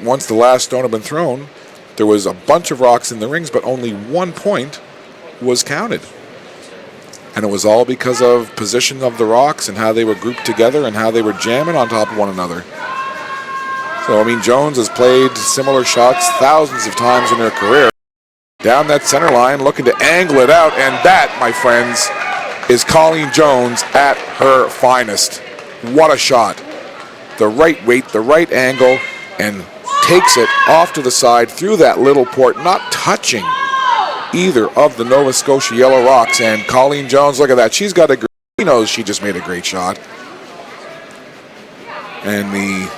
once the last stone had been thrown, there was a bunch of rocks in the rings, but only 1 point was counted. And it was all because of position of the rocks and how they were grouped together and how they were jamming on top of one another. So, Jones has played similar shots thousands of times in her career. Down that center line, looking to angle it out, and that, my friends, is Colleen Jones at her finest. What a shot. The right weight, the right angle, and takes it off to the side through that little port, not touching either of the Nova Scotia yellow rocks. And Colleen Jones, look at that. She's got a knows she just made a great shot. And the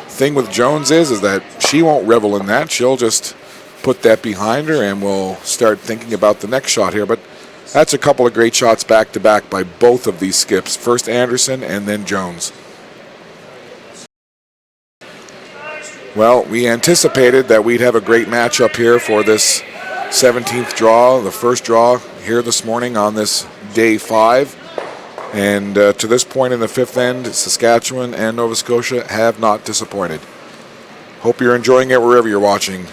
thing with Jones is that she won't revel in that. She'll just put that behind her and we'll start thinking about the next shot here. But that's a couple of great shots back to back by both of these skips. First Anderson and then Jones. Well, we anticipated that we'd have a great matchup here for this 17th draw, the first draw here this morning on this day 5. And to this point in the 5th end, Saskatchewan and Nova Scotia have not disappointed. Hope you're enjoying it wherever you're watching.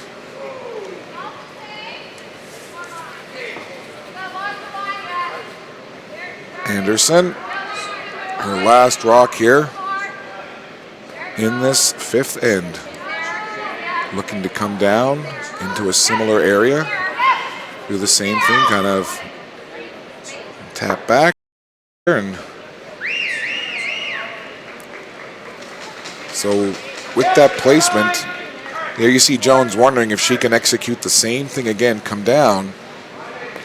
Anderson, her last rock here in this 5th end. Looking to come down into a similar area. Do the same thing, kind of tap back. And so with that placement, there you see Jones wondering if she can execute the same thing again, come down,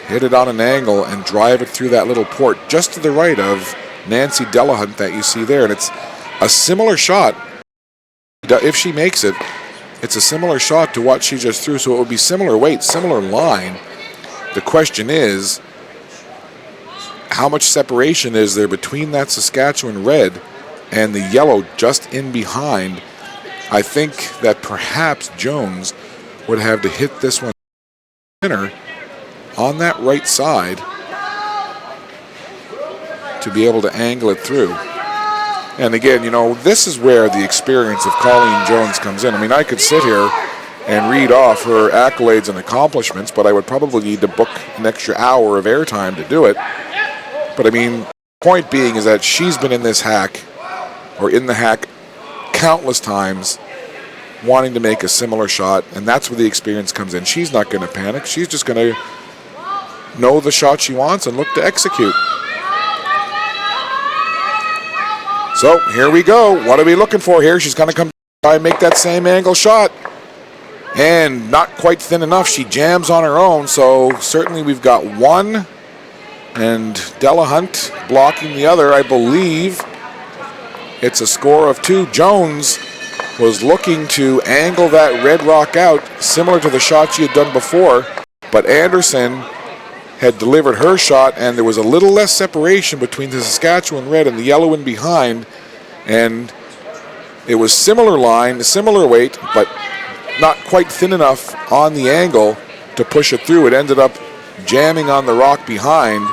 hit it on an angle, and drive it through that little port just to the right of Nancy Delahunt that you see there. And it's a similar shot. If she makes it, it's a similar shot to what she just threw, so it would be similar weight, similar line. The question is, how much separation is there between that Saskatchewan red and the yellow just in behind? I think that perhaps Jones would have to hit this one thinner on that right side to be able to angle it through. And again, you know, this is where the experience of Colleen Jones comes in. I mean, I could sit here and read off her accolades and accomplishments, but I would probably need to book an extra hour of airtime to do it. But I mean, point being is that she's been in this hack, or in the hack, countless times, wanting to make a similar shot, and that's where the experience comes in. She's not going to panic. She's just going to know the shot she wants and look to execute. So here we go. What are we looking for here? She's going to come try and make that same angle shot. And not quite thin enough. She jams on her own. So certainly we've got one. And Delahunt blocking the other. I believe it's a score of 2. Jones was looking to angle that red rock out, similar to the shot she had done before. But Anderson had delivered her shot, and there was a little less separation between the Saskatchewan red and the yellow in behind, and it was similar line, similar weight, but not quite thin enough on the angle to push it through. It ended up jamming on the rock behind.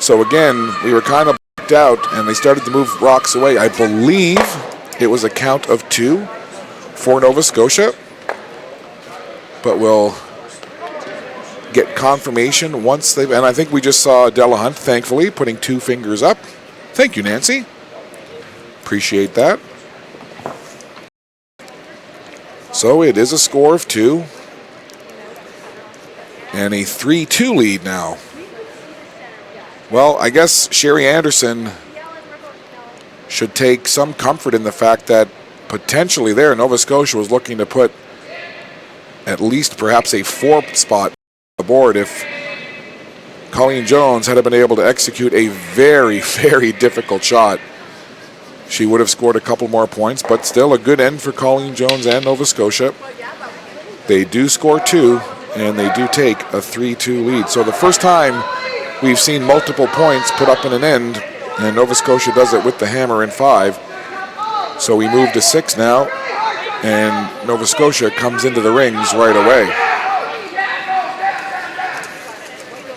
So again, we were kind of blacked out, and they started to move rocks away. I believe it was a count of 2 for Nova Scotia, but we'll get confirmation once they've, and I think we just saw Delahunt, thankfully, putting 2 fingers up. Thank you, Nancy. Appreciate that. So it is a score of 2 and a 3-2 lead now. Well, I guess Sherry Anderson should take some comfort in the fact that potentially there Nova Scotia was looking to put at least perhaps a 4 spot board if Colleen Jones had been able to execute a very, very difficult shot. She would have scored a couple more points, but still a good end for Colleen Jones and Nova Scotia. They do score 2, and they do take a 3-2 lead. So the first time we've seen multiple points put up in an end, and Nova Scotia does it with the hammer in 5. So we move to 6 now, and Nova Scotia comes into the rings right away.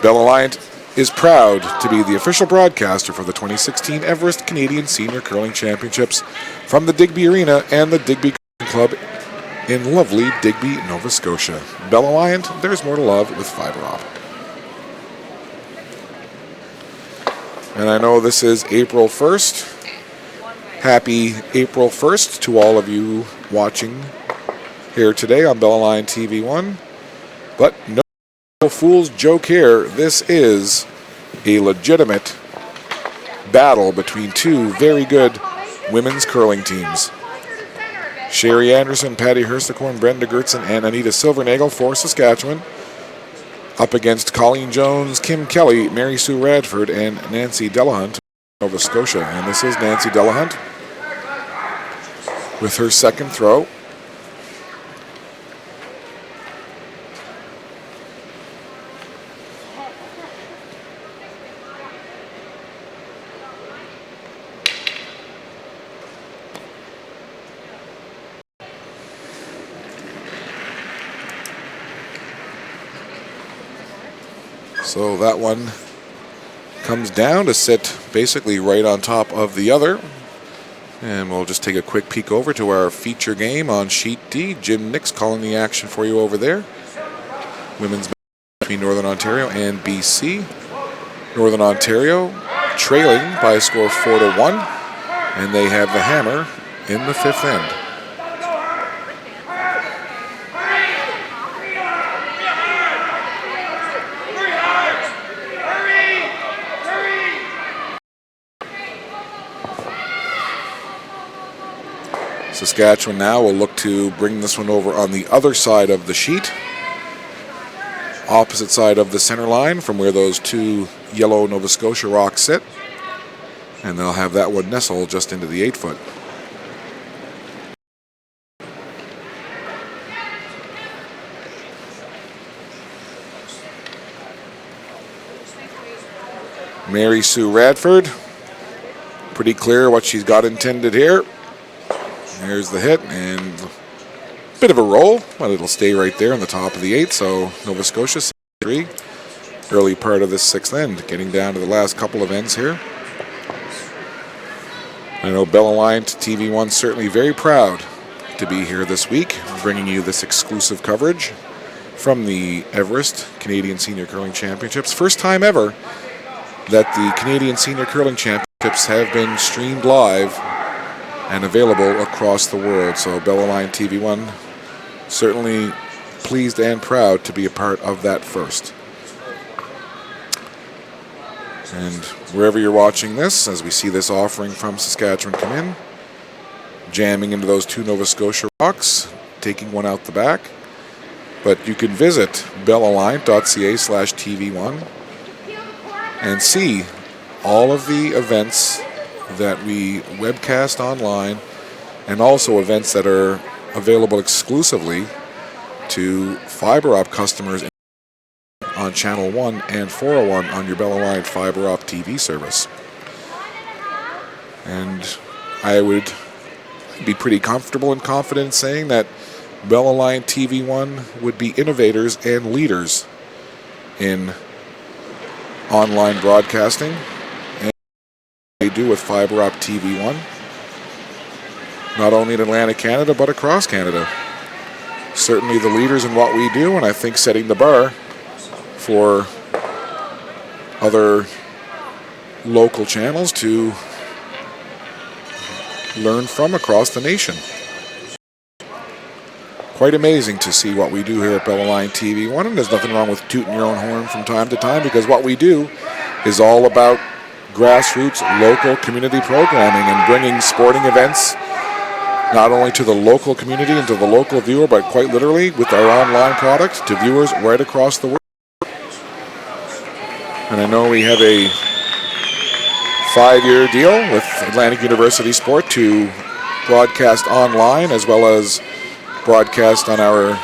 Bell Alliant is proud to be the official broadcaster for the 2016 Everest Canadian Senior Curling Championships from the Digby Arena and the Digby Curling Club in lovely Digby, Nova Scotia. Bell Alliant, there's more to love with fiber optic. And I know this is April 1st. Happy April 1st to all of you watching here today on Bell Alliant TV1. But no fool's joke here. This is a legitimate battle between 2 very good women's curling teams. Sherry Anderson, Patty Hersticorn, Brenda Gertzen, and Anita Silvernagel for Saskatchewan, up against Colleen Jones, Kim Kelly, Mary Sue Radford, and Nancy Delahunt Nova Scotia. And this is Nancy Delahunt with her second throw. So that one comes down to sit basically right on top of the other. And we'll just take a quick peek over to our feature game on Sheet D. Jim Nix calling the action for you over there. Women's match between Northern Ontario and BC. Northern Ontario trailing by a score of 4-1. And they have the hammer in the fifth end. Saskatchewan now will look to bring this one over on the other side of the sheet. Opposite side of the center line from where those two yellow Nova Scotia rocks sit. And they'll have that one nestle just into the 8-foot. Mary Sue Radford. Pretty clear what she's got intended here. There's the hit, and a bit of a roll, but it'll stay right there on the top of the 8. So Nova Scotia 3, early part of this 6th end, getting down to the last couple of ends here. I know Bell Alliance TV1 certainly very proud to be here this week, bringing you this exclusive coverage from the Everest Canadian Senior Curling Championships. First time ever that the Canadian Senior Curling Championships have been streamed live and available across the world. So Bell Alliance TV1 certainly pleased and proud to be a part of that first. And wherever you're watching this, as we see this offering from Saskatchewan come in, jamming into those two Nova Scotia rocks, taking one out the back. But you can visit bellalliance.ca/TV1 and see all of the events that we webcast online, and also events that are available exclusively to fiber op customers on Channel 1 and 401 on your Bell Alliance fiber op TV service. And I would be pretty comfortable and confident in saying that Bell Alliance TV1 would be innovators and leaders in online broadcasting. They do with fiber op TV1, not only in Atlantic Canada but across Canada. Certainly the leaders in what we do, and I think setting the bar for other local channels to learn from across the nation. Quite amazing to see what we do here at Bell Alliance TV1, and there's nothing wrong with tooting your own horn from time to time, because what we do is all about grassroots local community programming and bringing sporting events not only to the local community and to the local viewer, but quite literally with our online product to viewers right across the world. And I know we have a 5-year deal with Atlantic University Sport to broadcast online as well as broadcast on our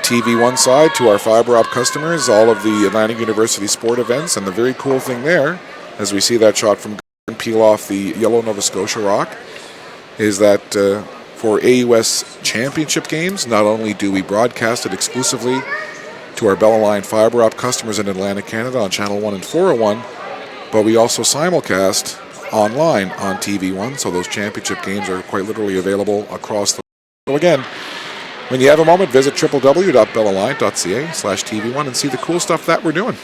TV1 side to our fiber op customers all of the Atlantic University Sport events. And the very cool thing there, as we see that shot from peel off the yellow Nova Scotia rock, is that for AUS championship games, not only do we broadcast it exclusively to our Bell Alliance fiber op customers in Atlantic Canada on Channel 1 and 401, but we also simulcast online on TV1, so those championship games are quite literally available across the world. So again, when you have a moment, visit www.bellalliance.ca/TV1 and see the cool stuff that we're doing,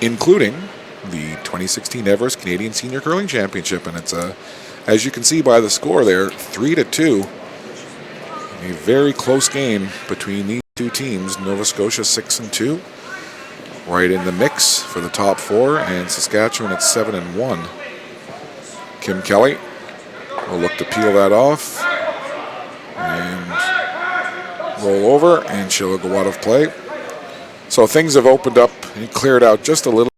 including the 2016 Everest Canadian Senior Curling Championship. And it's, as you can see by the score there, 3-2. A very close game between these two teams. Nova Scotia 6-2, right in the mix for the top 4, and Saskatchewan at 7-1. Kim Kelly will look to peel that off and roll over, and she'll go out of play. So things have opened up and cleared out just a little.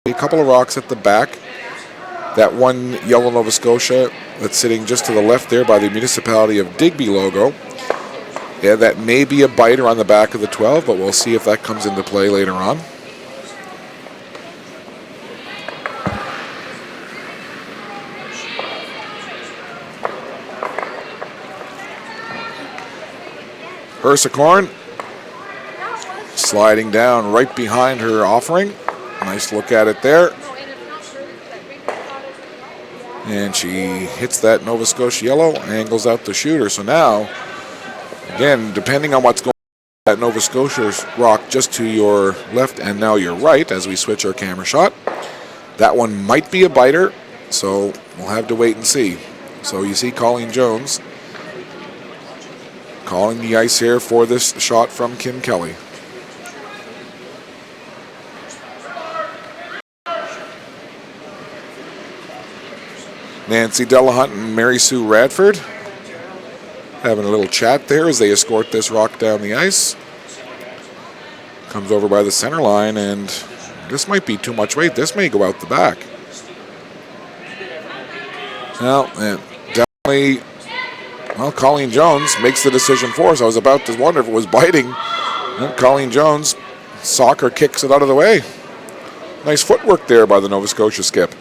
A couple of rocks at the back. That one yellow Nova Scotia that's sitting just to the left there by the Municipality of Digby logo. Yeah, that may be a biter on the back of the 12, but we'll see if that comes into play later on. Hersicorn sliding down right behind her offering. Nice look at it there. And she hits that Nova Scotia yellow, angles out the shooter. So now, again, depending on what's going on, that Nova Scotia rock just to your left and now your right as we switch our camera shot. That one might be a biter, so we'll have to wait and see. So you see Colleen Jones calling the ice here for this shot from Kim Kelly. Nancy Delahunt and Mary Sue Radford having a little chat there as they escort this rock down the ice. Comes over by the center line, and this might be too much weight. This may go out the back. Well, definitely, well, Colleen Jones makes the decision for us. I was about to wonder if it was biting. And Colleen Jones, soccer kicks it out of the way. Nice footwork there by the Nova Scotia skip.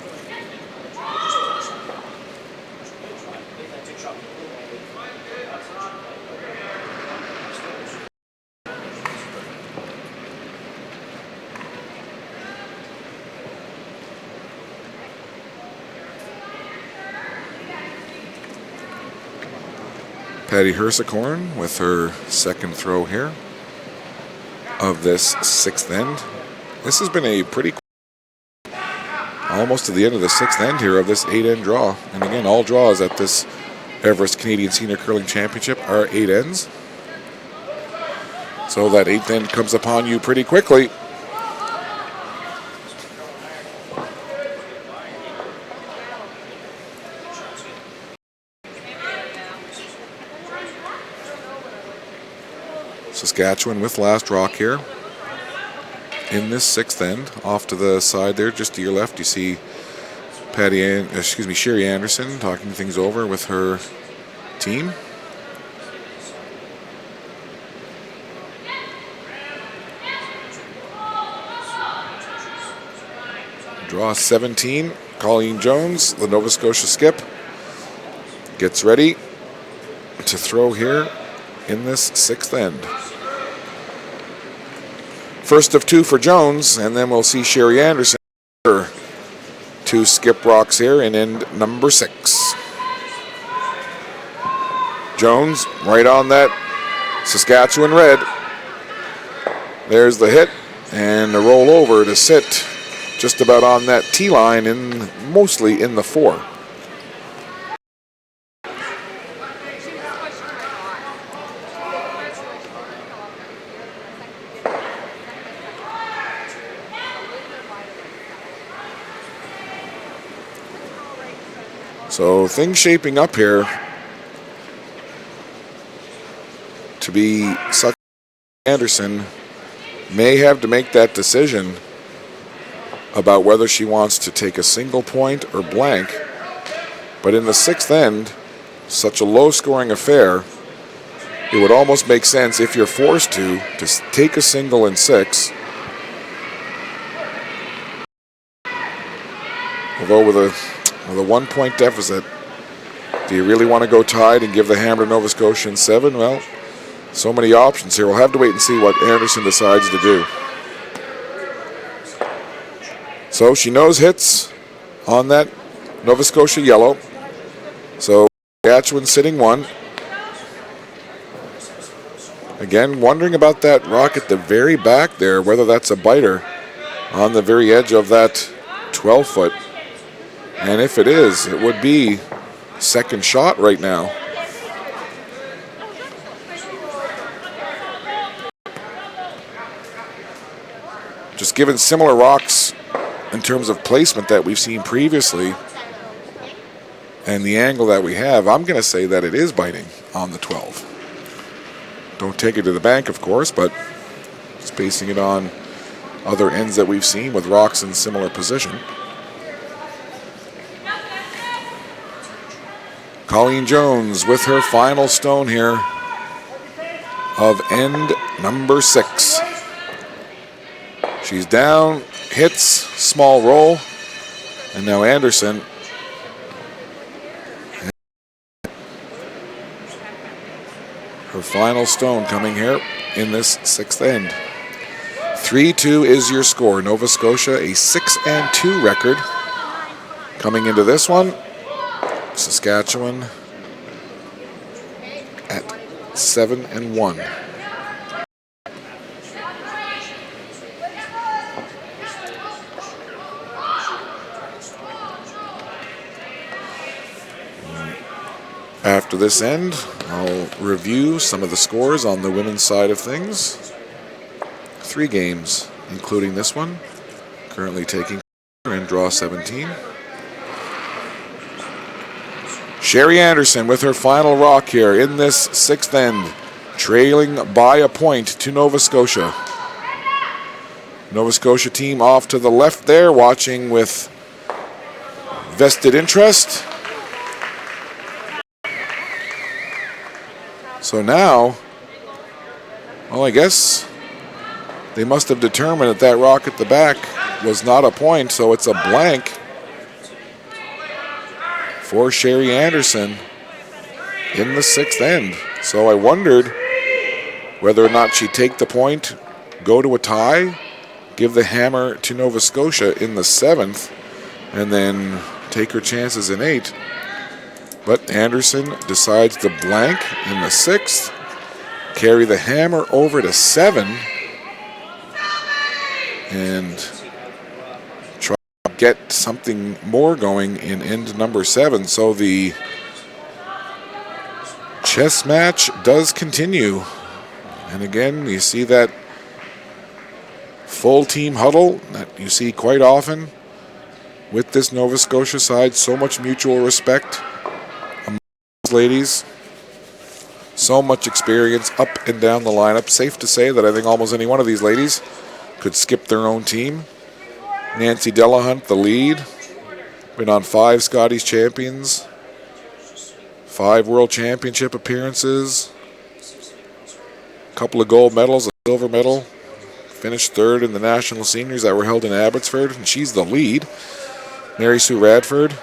Patty Hersicorn with her second throw here of this sixth end. This has been a pretty almost to the end of the sixth end here of this 8-end draw. And again, all draws at this Everest Canadian Senior Curling Championship are 8 ends. So that 8th end comes upon you pretty quickly. Saskatchewan with last rock here in this 6th end. Off to the side there, just to your left, you see Sherry Anderson talking things over with her team. Draw 17, Colleen Jones, the Nova Scotia skip, gets ready to throw here in this 6th end. First of 2 for Jones, and then we'll see Sherry Anderson. 2 skip rocks here in end number 6. Jones right on that Saskatchewan red. There's the hit and the roll over to sit just about on that tee line, mostly in the 4. So things shaping up here to be such. Anderson may have to make that decision about whether she wants to take a single point or blank. But in the 6th end, such a low-scoring affair, it would almost make sense if you're forced to take a single in 6. Although with a 1-point deficit, do you really want to go tied and give the hammer to Nova Scotia in 7? Well, so many options here. We'll have to wait and see what Anderson decides to do. So she knows hits on that Nova Scotia yellow. So Saskatchewan sitting 1. Again, wondering about that rock at the very back there, whether that's a biter on the very edge of that 12-foot. And if it is, it would be second shot right now. Just given similar rocks in terms of placement that we've seen previously and the angle that we have, I'm going to say that it is biting on the 12. Don't take it to the bank, of course, but just basing it on other ends that we've seen with rocks in similar position. Colleen Jones with her final stone here of end number 6. She's down, hits, small roll, and now Anderson. Her final stone coming here in this 6th end. 3-2 is your score. Nova Scotia, a 6-2 record. Coming into this one, Saskatchewan at 7-1. After this end, I'll review some of the scores on the women's side of things. 3 games, including this one, currently taking in draw 17. Sherry Anderson with her final rock here in this 6th end, trailing by a point to Nova Scotia. Nova Scotia team off to the left there, watching with vested interest. So now, well, I guess they must have determined that that rock at the back was not a point, so it's a blank for Sherry Anderson in the 6th end. So I wondered whether or not she'd take the point, go to a tie, give the hammer to Nova Scotia in the 7th, and then take her chances in 8. But Anderson decides to blank in the 6th, carry the hammer over to 7, and try to get something more going in end number 7. So the chess match does continue. And again, you see that full team huddle that you see quite often with this Nova Scotia side. So much mutual respect among these ladies. So much experience up and down the lineup. Safe to say that I think almost any one of these ladies could skip their own team. Nancy Delahunt, the lead. Been on 5 Scotties champions, 5 World Championship appearances, a couple of gold medals, a silver medal. Finished 3rd in the National Seniors that were held in Abbotsford, and she's the lead. Mary Sue Radford,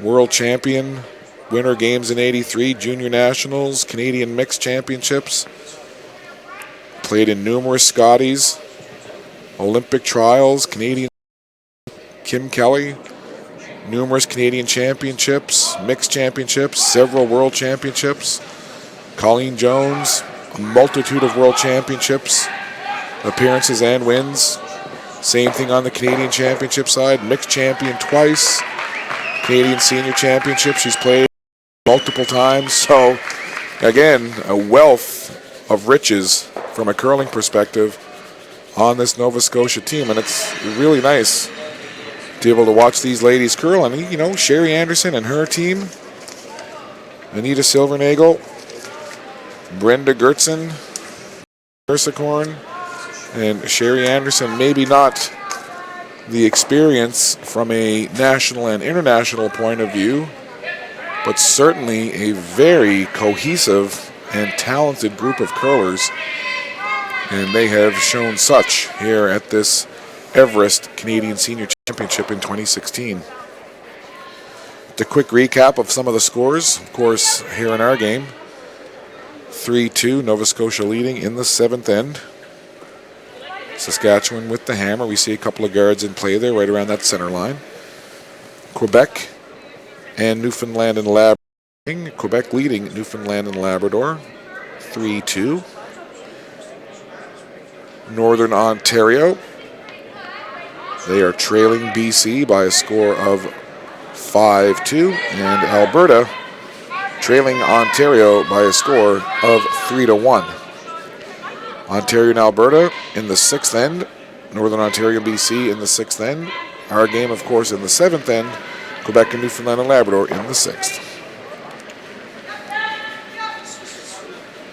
World Champion, Winter Games in '83, Junior Nationals, Canadian Mixed Championships. Played in numerous Scotties, Olympic trials, Canadian. Kim Kelly, numerous Canadian championships, mixed championships, several world championships. Colleen Jones, a multitude of world championships, appearances and wins. Same thing on the Canadian championship side, mixed champion twice. Canadian senior championship, she's played multiple times. So again, a wealth of riches from a curling perspective on this Nova Scotia team, and it's really nice to be able to watch these ladies curl. And you know, Sherry Anderson and her team, Anita Silvernagel, Brenda Gertzen, Ursakorn, and Sherry Anderson, maybe not the experience from a national and international point of view, but certainly a very cohesive and talented group of curlers. And they have shown such here at this Everest Canadian Senior Championship in 2016. A quick recap of some of the scores, of course, here in our game. 3-2, Nova Scotia leading in the 7th end. Saskatchewan with the hammer. We see a couple of guards in play there right around that center line. Quebec and Newfoundland and Labrador. Quebec leading Newfoundland and Labrador 3-2. Northern Ontario, they are trailing BC by a score of 5-2, and Alberta trailing Ontario by a score of 3-1. Ontario and Alberta in the 6th end, Northern Ontario and BC in the 6th end. Our game, of course, in the 7th end, Quebec and Newfoundland and Labrador in the 6th.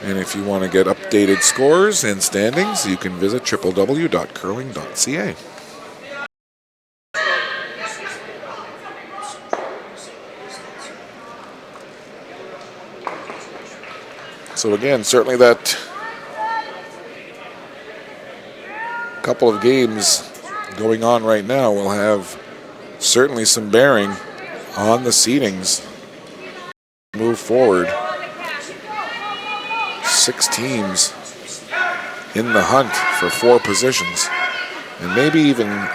And if you want to get updated scores and standings, you can visit www.curling.ca. So again, certainly that couple of games going on right now will have certainly some bearing on the seedings. Move forward. 6 teams in the hunt for 4 positions, and maybe even a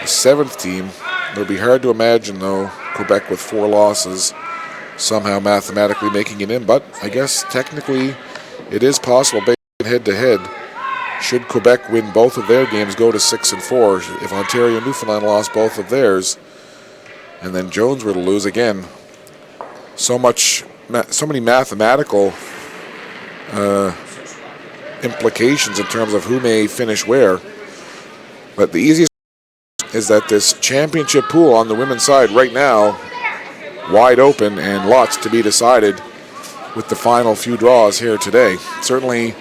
7th team. It'll be hard to imagine, though, Quebec with 4 losses somehow mathematically making it in, but I guess technically it is possible based on head-to-head. Should Quebec win both of their games, go to 6-4. If Ontario and Newfoundland lost both of theirs, and then Jones were to lose again, so many mathematical implications in terms of who may finish where. But the easiest is that this championship pool on the women's side right now, wide open and lots to be decided with the final few draws here today. Certainly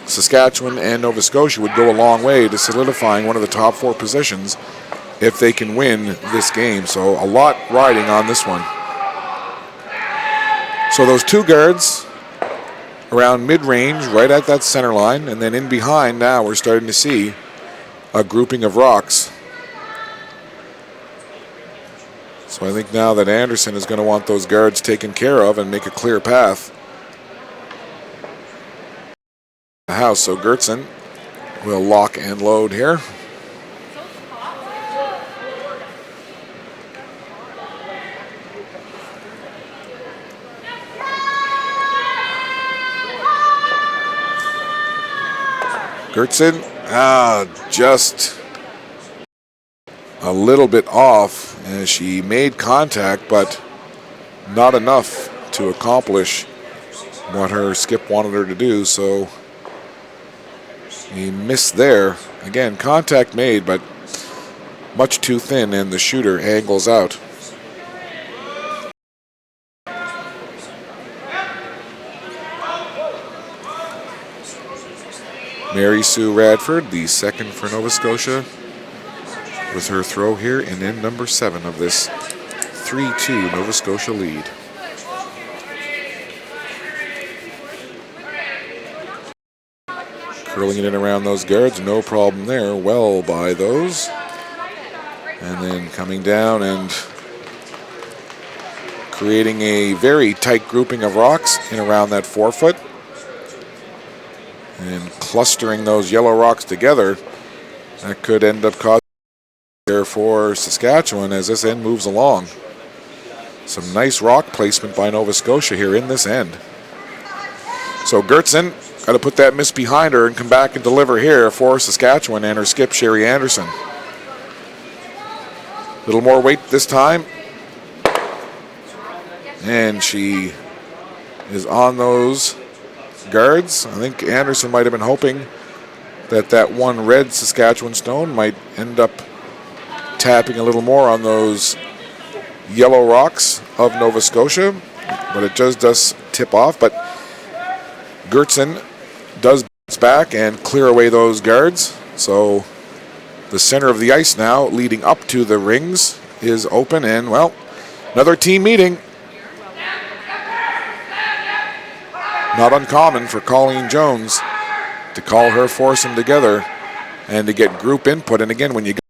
Saskatchewan and Nova Scotia would go a long way to solidifying one of the top 4 positions if they can win this game. So a lot riding on this one. So those 2 guards around mid-range, right at that center line, and then in behind now we're starting to see a grouping of rocks. So I think now that Anderson is going to want those guards taken care of and make a clear path. The house, so Gertson will lock and load here. Gertson, just a little bit off as she made contact, but not enough to accomplish what her skip wanted her to do. So he missed there. Again, contact made, but much too thin, and the shooter angles out. Mary Sue Radford, the second for Nova Scotia, with her throw here in end number 7 of this 3-2 Nova Scotia lead. Curling it in around those guards, no problem there, well by those. And then coming down and creating a very tight grouping of rocks in around that 4-foot. And clustering those yellow rocks together, that could end up causing there for Saskatchewan as this end moves along. Some nice rock placement by Nova Scotia here in this end. So Gertson got to put that miss behind her and come back and deliver here for Saskatchewan and her skip, Sherry Anderson. A little more weight this time. And she is on those guards. I think Anderson might have been hoping that that one red Saskatchewan stone might end up tapping a little more on those yellow rocks of Nova Scotia, but it just does tip off. But Gertson does bounce back and clear away those guards. So the center of the ice now leading up to the rings is open, and well, another team meeting. Not uncommon for Colleen Jones to call her foursome together and to get group input. And again, when you get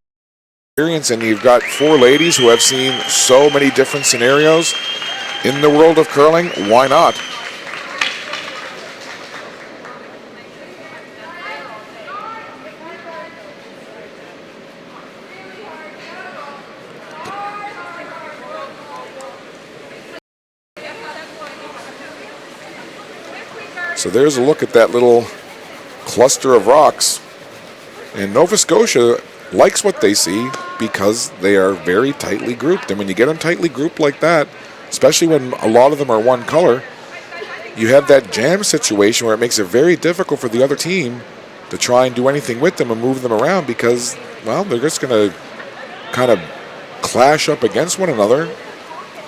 experience and you've got 4 ladies who have seen so many different scenarios in the world of curling, why not? So there's a look at that little cluster of rocks. And Nova Scotia likes what they see because they are very tightly grouped. And when you get them tightly grouped like that, especially when a lot of them are one color, you have that jam situation where it makes it very difficult for the other team to try and do anything with them and move them around because, well, they're just going to kind of clash up against one another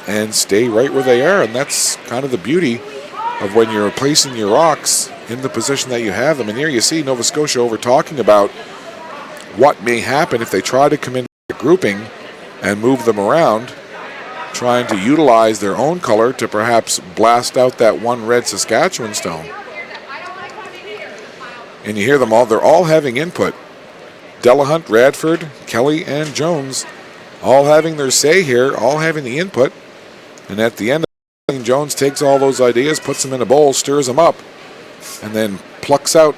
and stay right where they are. And that's kind of the beauty of when you're placing your rocks in the position that you have them. And here you see Nova Scotia over talking about what may happen if they try to come into the grouping and move them around, trying to utilize their own color to perhaps blast out that one red Saskatchewan stone. And you hear them all, they're all having input. Delahunt, Radford, Kelly, and Jones all having their say here, all having the input. And at the end, Jones takes all those ideas, puts them in a bowl, stirs them up, and then plucks out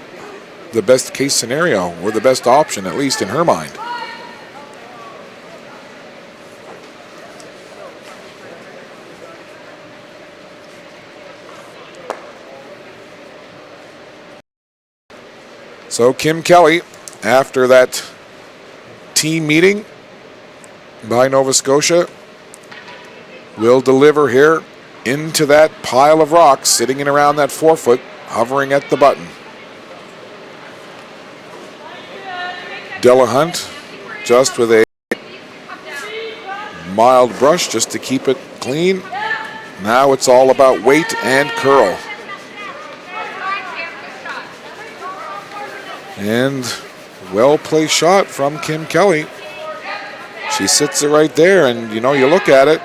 the best case scenario, or the best option, at least in her mind. So Kim Kelly, after that team meeting by Nova Scotia, will deliver here into that pile of rocks sitting in around that 4 foot, hovering at the button. Delahunt just with a mild brush just to keep it clean. Now it's all about weight and curl. And well-placed shot from Kim Kelly. She sits it right there, and you look at it,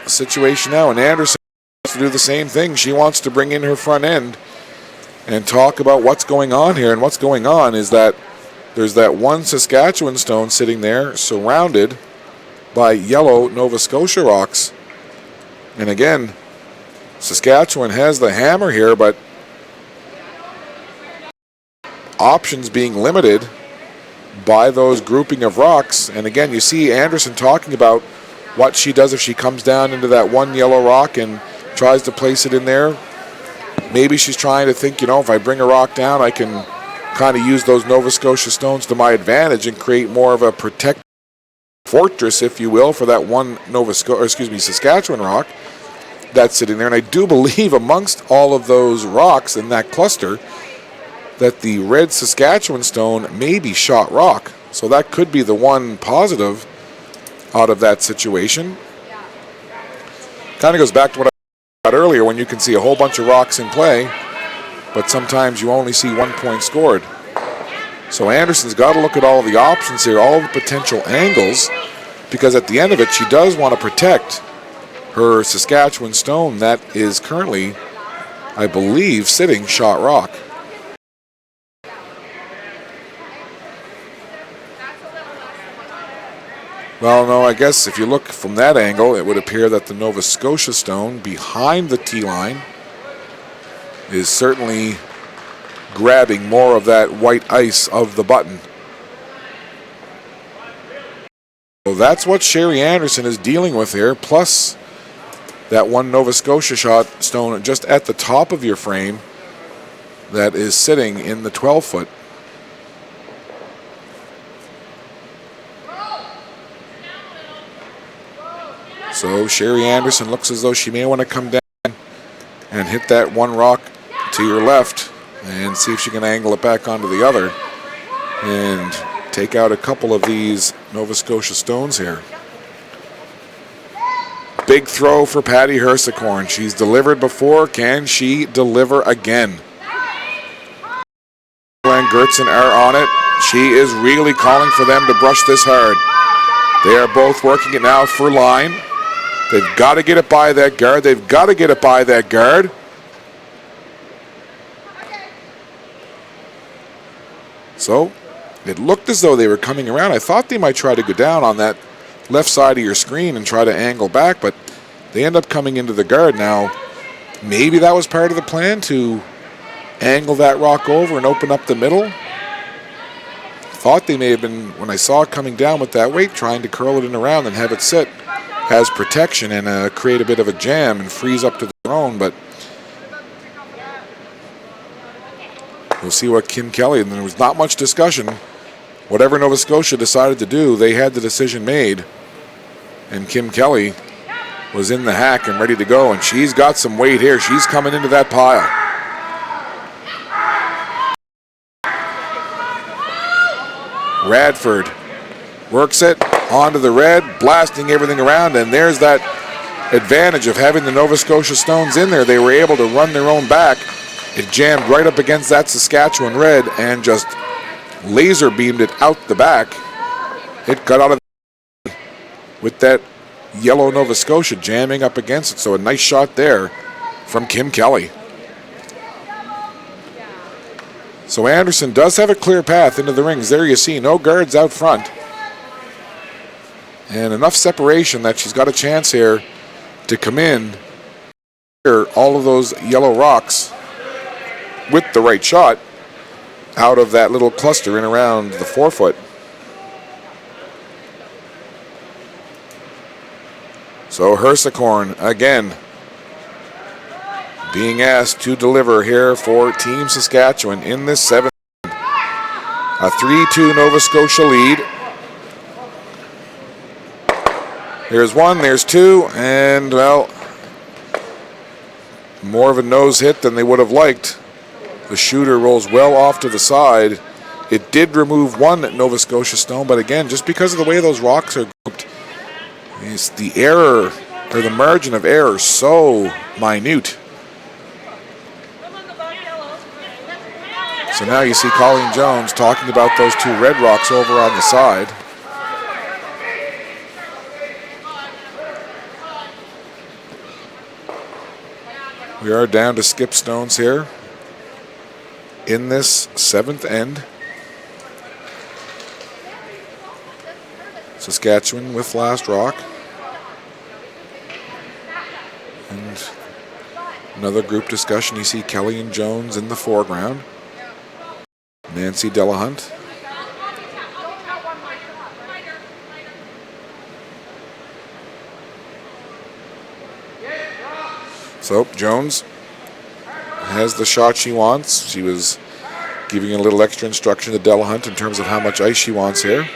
the situation now, and Anderson wants to do the same thing. She wants to bring in her front end and talk about what's going on here. And what's going on is that there's that one Saskatchewan stone sitting there surrounded by yellow Nova Scotia rocks. And again, Saskatchewan has the hammer here, but options being limited by those grouping of rocks. And again, you see Anderson talking about what she does if she comes down into that one yellow rock and tries to place it in there. Maybe she's trying to think, if I bring a rock down, I can kind of use those Nova Scotia stones to my advantage and create more of a protected fortress, if you will, for that one Saskatchewan rock that's sitting there. And I do believe amongst all of those rocks in that cluster that the red Saskatchewan stone may be shot rock. So that could be the one positive out of that situation. Kind of goes back to what I said earlier, when you can see a whole bunch of rocks in play, but sometimes you only see 1 point scored. So Anderson's got to look at all of the options here, all of the potential angles, because at the end of it, she does want to protect her Saskatchewan stone that is currently, I believe, sitting shot rock. Well, no, I guess if you look from that angle, it would appear that the Nova Scotia stone behind the tee line is certainly grabbing more of that white ice of the button. So that's what Sherry Anderson is dealing with here, plus that one Nova Scotia shot stone just at the top of your frame that is sitting in the 12 foot. So Sherry Anderson looks as though she may want to come down and hit that one rock to your left and see if she can angle it back onto the other and take out a couple of these Nova Scotia stones here. Big throw for Patty Hersicorn. She's delivered before. Can she deliver again? Glenn Gertzen are on it. She is really calling for them to brush this hard. They are both working it now for line. They've got to get it by that guard. They've got to get it by that guard. So it looked as though they were coming around. I thought they might try to go down on that left side of your screen and try to angle back, but they end up coming into the guard. Now, maybe that was part of the plan, to angle that rock over and open up the middle. Thought they may have been, when I saw it coming down with that weight, trying to curl it in around and have it sit as protection and create a bit of a jam and freeze up to their own, but we'll see what Kim Kelly, and there was not much discussion. Whatever Nova Scotia decided to do, they had the decision made, and Kim Kelly was in the hack and ready to go, and she's got some weight here. She's coming into that pile. Radford works it onto the red, blasting everything around, and there's that advantage of having the Nova Scotia Stones in there. They were able to run their own back. It jammed right up against that Saskatchewan red and just laser beamed it out the back. It got out of with that yellow Nova Scotia jamming up against it. So a nice shot there from Kim Kelly. So Anderson does have a clear path into the rings. There you see, no guards out front. And enough separation that she's got a chance here to come in, clear all of those yellow rocks with the right shot out of that little cluster in around the forefoot. So Hersikorn again being asked to deliver here for Team Saskatchewan in this seventh. A 3-2 Nova Scotia lead. There's one, there's two, and well, more of a nose hit than they would have liked. The shooter rolls well off to the side. It did remove one Nova Scotia Stone, but again, just because of the way those rocks are grouped, it's the error, or the margin of error, so minute. So now you see Colleen Jones talking about those two red rocks over on the side. We are down to skip stones here in this seventh end. Saskatchewan with last rock. And another group discussion. You see Kelly and Jones in the foreground. Nancy Delahunt. So Jones has the shot she wants. She was giving a little extra instruction to Delahunt in terms of how much ice she wants here.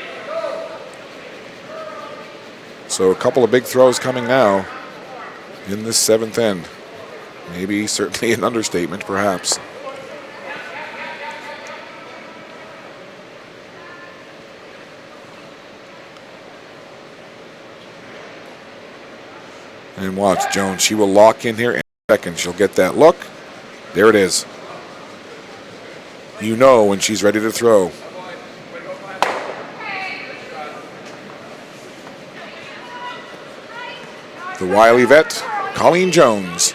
So a couple of big throws coming now in this seventh end. Maybe certainly an understatement, perhaps. And watch Jones. She will lock in here in a second. She'll get that look. There it is. You know when she's ready to throw. The wily vet, Colleen Jones.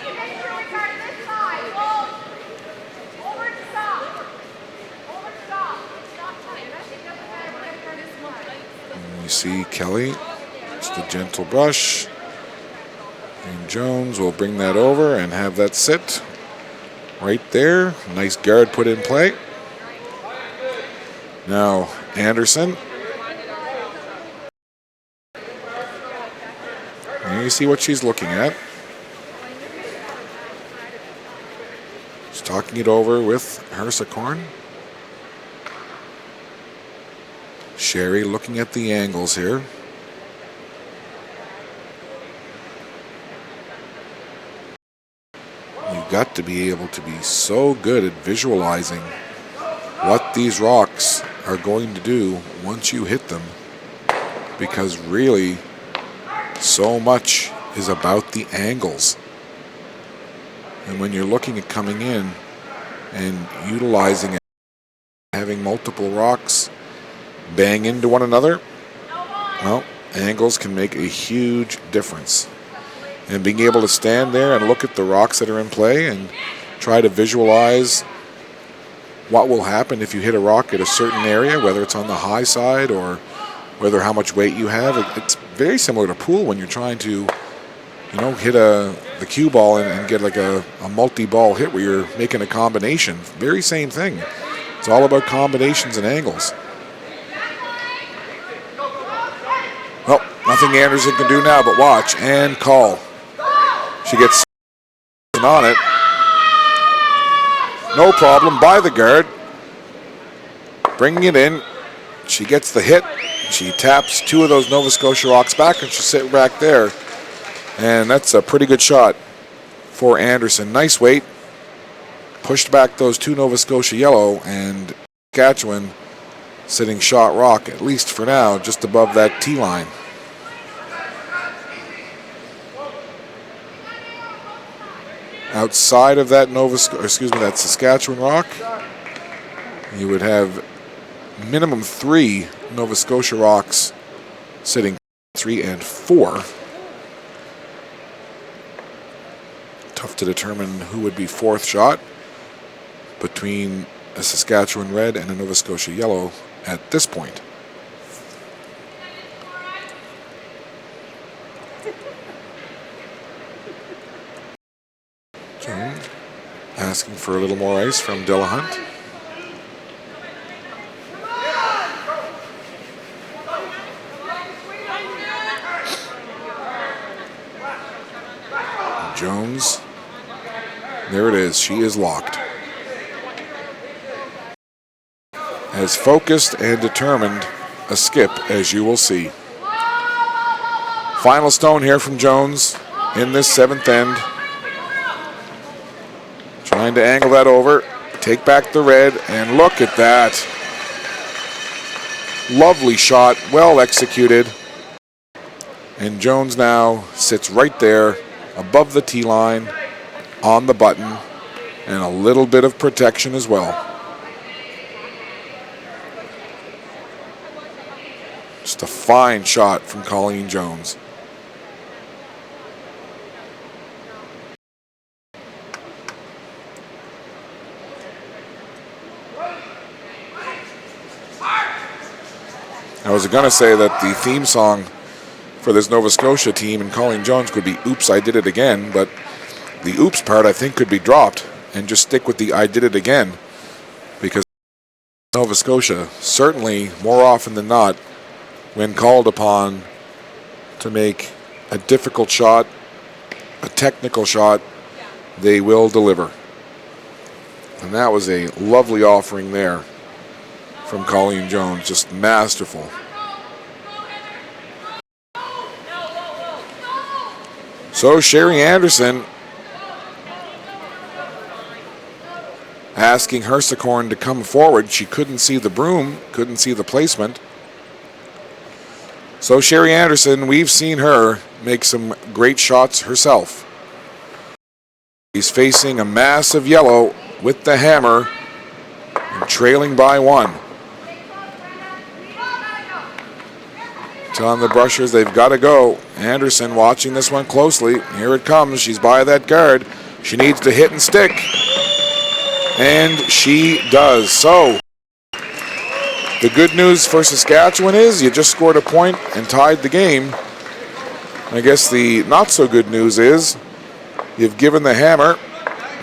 And you see Kelly, just a gentle brush. And Jones will bring that over and have that sit right there. Nice guard put in play. Now Anderson. And you see what she's looking at. She's talking it over with Hersikorn. Sherry looking at the angles here. You've got to be able to be so good at visualizing what these rocks are going to do once you hit them, because really so much is about the angles. And when you're looking at coming in and utilizing it, having multiple rocks bang into one another, well, angles can make a huge difference. And being able to stand there and look at the rocks that are in play and try to visualize what will happen if you hit a rock at a certain area, whether it's on the high side or whether how much weight you have. It's very similar to pool when you're trying to, hit the cue ball and get like a multi-ball hit where you're making a combination. Very same thing. It's all about combinations and angles. Well, nothing Anderson can do now but watch and call. She gets on it. No problem by the guard. Bringing it in. She gets the hit. She taps two of those Nova Scotia rocks back and she'll sit back there. And that's a pretty good shot for Anderson. Nice weight. Pushed back those two Nova Scotia yellow, and Saskatchewan sitting shot rock, at least for now, just above that tee line. outside of that that Saskatchewan rock, you would have minimum 3 Nova Scotia rocks sitting 3 and 4. Tough to determine who would be fourth shot between a Saskatchewan red and a Nova Scotia yellow at this point. Jones asking for a little more ice from Delahunt. Jones, there it is, she is locked. As focused and determined a skip as you will see. Final stone here from Jones in this 7th end. Trying to angle that over, take back the red, and look at that. Lovely shot, well executed. And Jones now sits right there above the tee line on the button, and a little bit of protection as well. Just a fine shot from Colleen Jones. I was going to say that the theme song for this Nova Scotia team and Colleen Jones could be "Oops, I Did It Again," but the "oops" part I think could be dropped and just stick with the "I did it again," because Nova Scotia, certainly more often than not, when called upon to make a difficult shot, a technical shot, they will deliver. And that was a lovely offering there from Colleen Jones, just masterful. So Sherry Anderson asking Hersicorn to come forward. She couldn't see the broom, couldn't see the placement. So Sherry Anderson, we've seen her make some great shots herself. He's facing a massive yellow with the hammer and trailing by 1. Telling the brushers they've got to go. Anderson watching this one closely. Here it comes. She's by that guard. She needs to hit and stick. And she does. So the good news for Saskatchewan is you just scored a point and tied the game. I guess the not so good news is you've given the hammer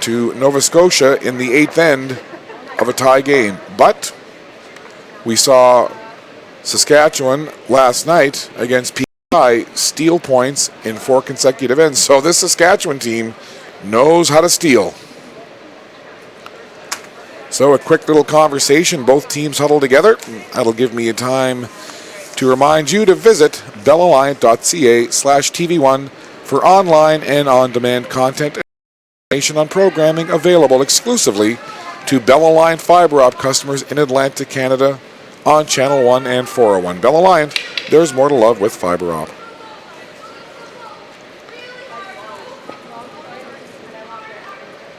to Nova Scotia in the 8th end of a tie game. But we saw Saskatchewan last night against PI steal points in 4 consecutive ends. So this Saskatchewan team knows how to steal. So a quick little conversation, both teams huddle together. That'll give me a time to remind you to visit bellalliant.ca/TV1 for online and on-demand content and information on programming available exclusively to Bell Alliant fiber op customers in Atlantic Canada on Channel 1 and 401. Bell Alliant, there's more to love with fiber op.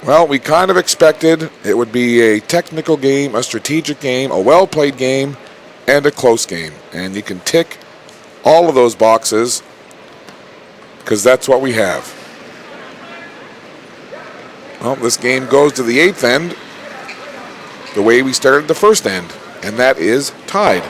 Well, we kind of expected it would be a technical game, a strategic game, a well-played game, and a close game. And you can tick all of those boxes because that's what we have. Well, this game goes to the 8th end the way we started the 1st end, and that is tied.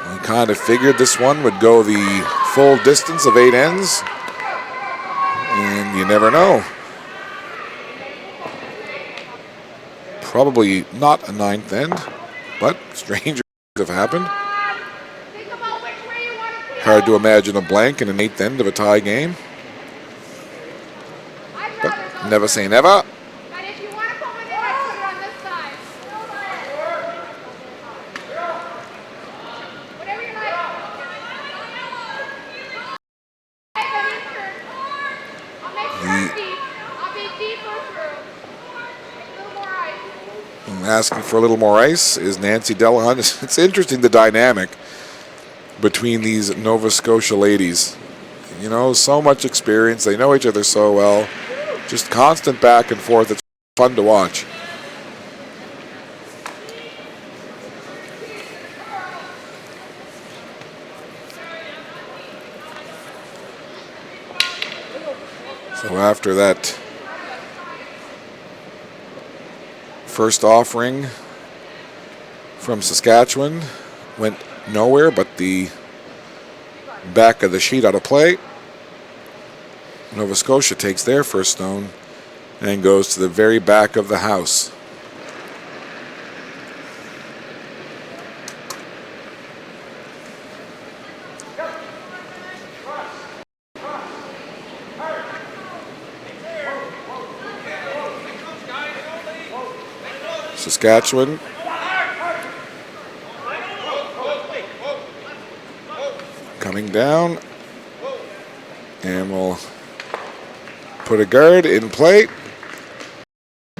I kind of figured this one would go the full distance of 8 ends, and you never know. Probably not a 9th end, but stranger things have happened. Hard to imagine a blank in an 8th end of a tie game. But never say never. asking for a little more ice is Nancy Delahunt. It's interesting, the dynamic between these Nova Scotia ladies. You know, so much experience. They know each other so well. Just constant back and forth. It's fun to watch. So after that first offering from Saskatchewan went nowhere but the back of the sheet out of play, Nova Scotia takes their first stone and goes to the very back of the house. Saskatchewan coming down, and we'll put a guard in play.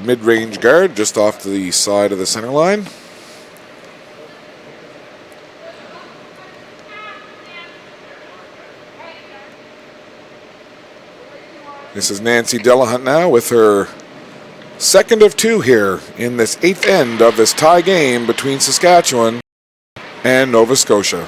Mid-range guard just off to the side of the center line. This is Nancy Delahunt now with her second of two here in this eighth end of this tie game between Saskatchewan and Nova Scotia.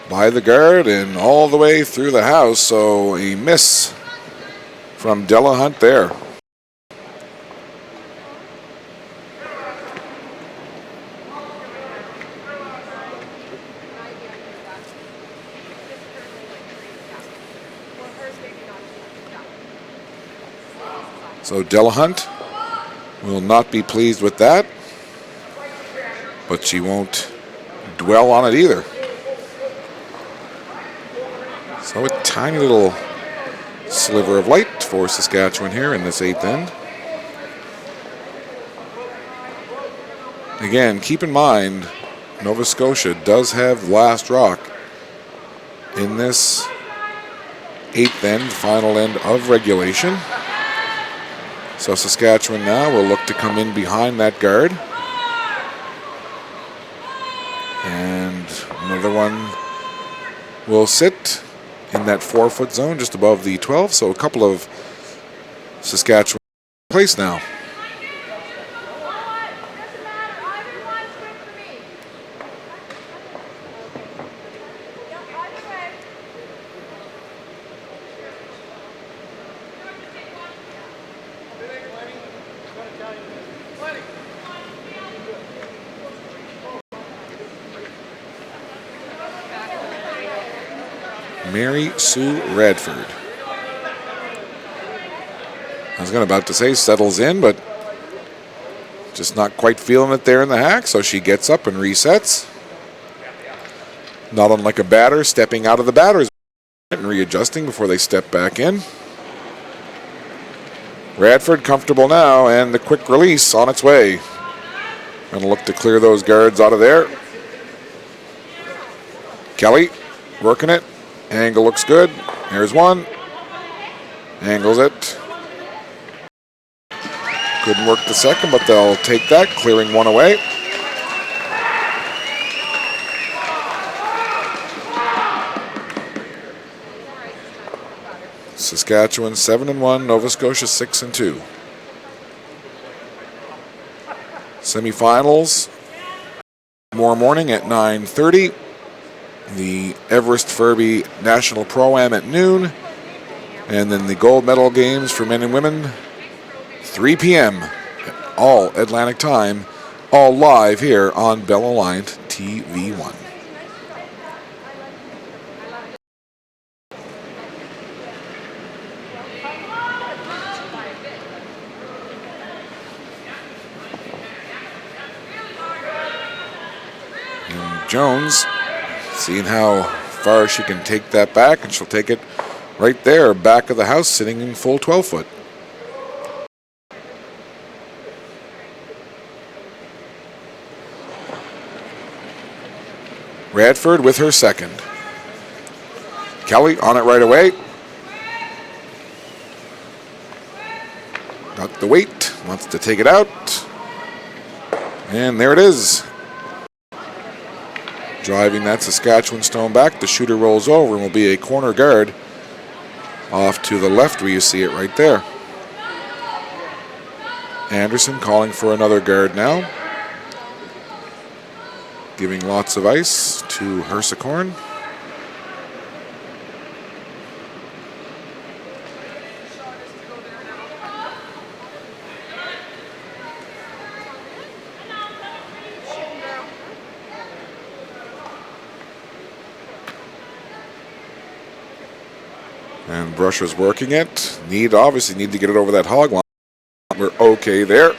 By the guard and all the way through the house, so a miss from Delahunt there. So Delahunt will not be pleased with that, but she won't dwell on it either. So a tiny little sliver of light for Saskatchewan here in this eighth end. Again, keep in mind, Nova Scotia does have last rock in this eighth end, final end of regulation. So Saskatchewan now will look to come in behind that guard. And another one will sit in that 4-foot zone just above the 12. So a couple of Saskatchewan in place now. Mary Sue Radford. I was about to say settles in, but just not quite feeling it there in the hack, so she gets up and resets. Not unlike a batter stepping out of the batter's and readjusting before they step back in. Radford comfortable now, and the quick release on its way. Going to look to clear those guards out of there. Kelly working it. Angle looks good. Here's one. Angles it. Couldn't work the second, but they'll take that, clearing one away. Saskatchewan 7-1, Nova Scotia 6-2. Semifinals tomorrow morning at 9:30. The Everest Furby National Pro-Am at noon. And then the gold medal games for men and women, 3 p.m. all Atlantic time, all live here on Bell Alliant TV1. And Jones, seeing how far she can take that back, and she'll take it right there, back of the house, sitting in full 12-foot. Radford with her second. Kelly on it right away. Got the weight, wants to take it out. And there it is. Driving that Saskatchewan stone back. The shooter rolls over and will be a corner guard off to the left where you see it right there. Anderson calling for another guard now. Giving lots of ice to Hersikorn. And Brusher's working it. Obviously need to get it over that hog line. We're okay there.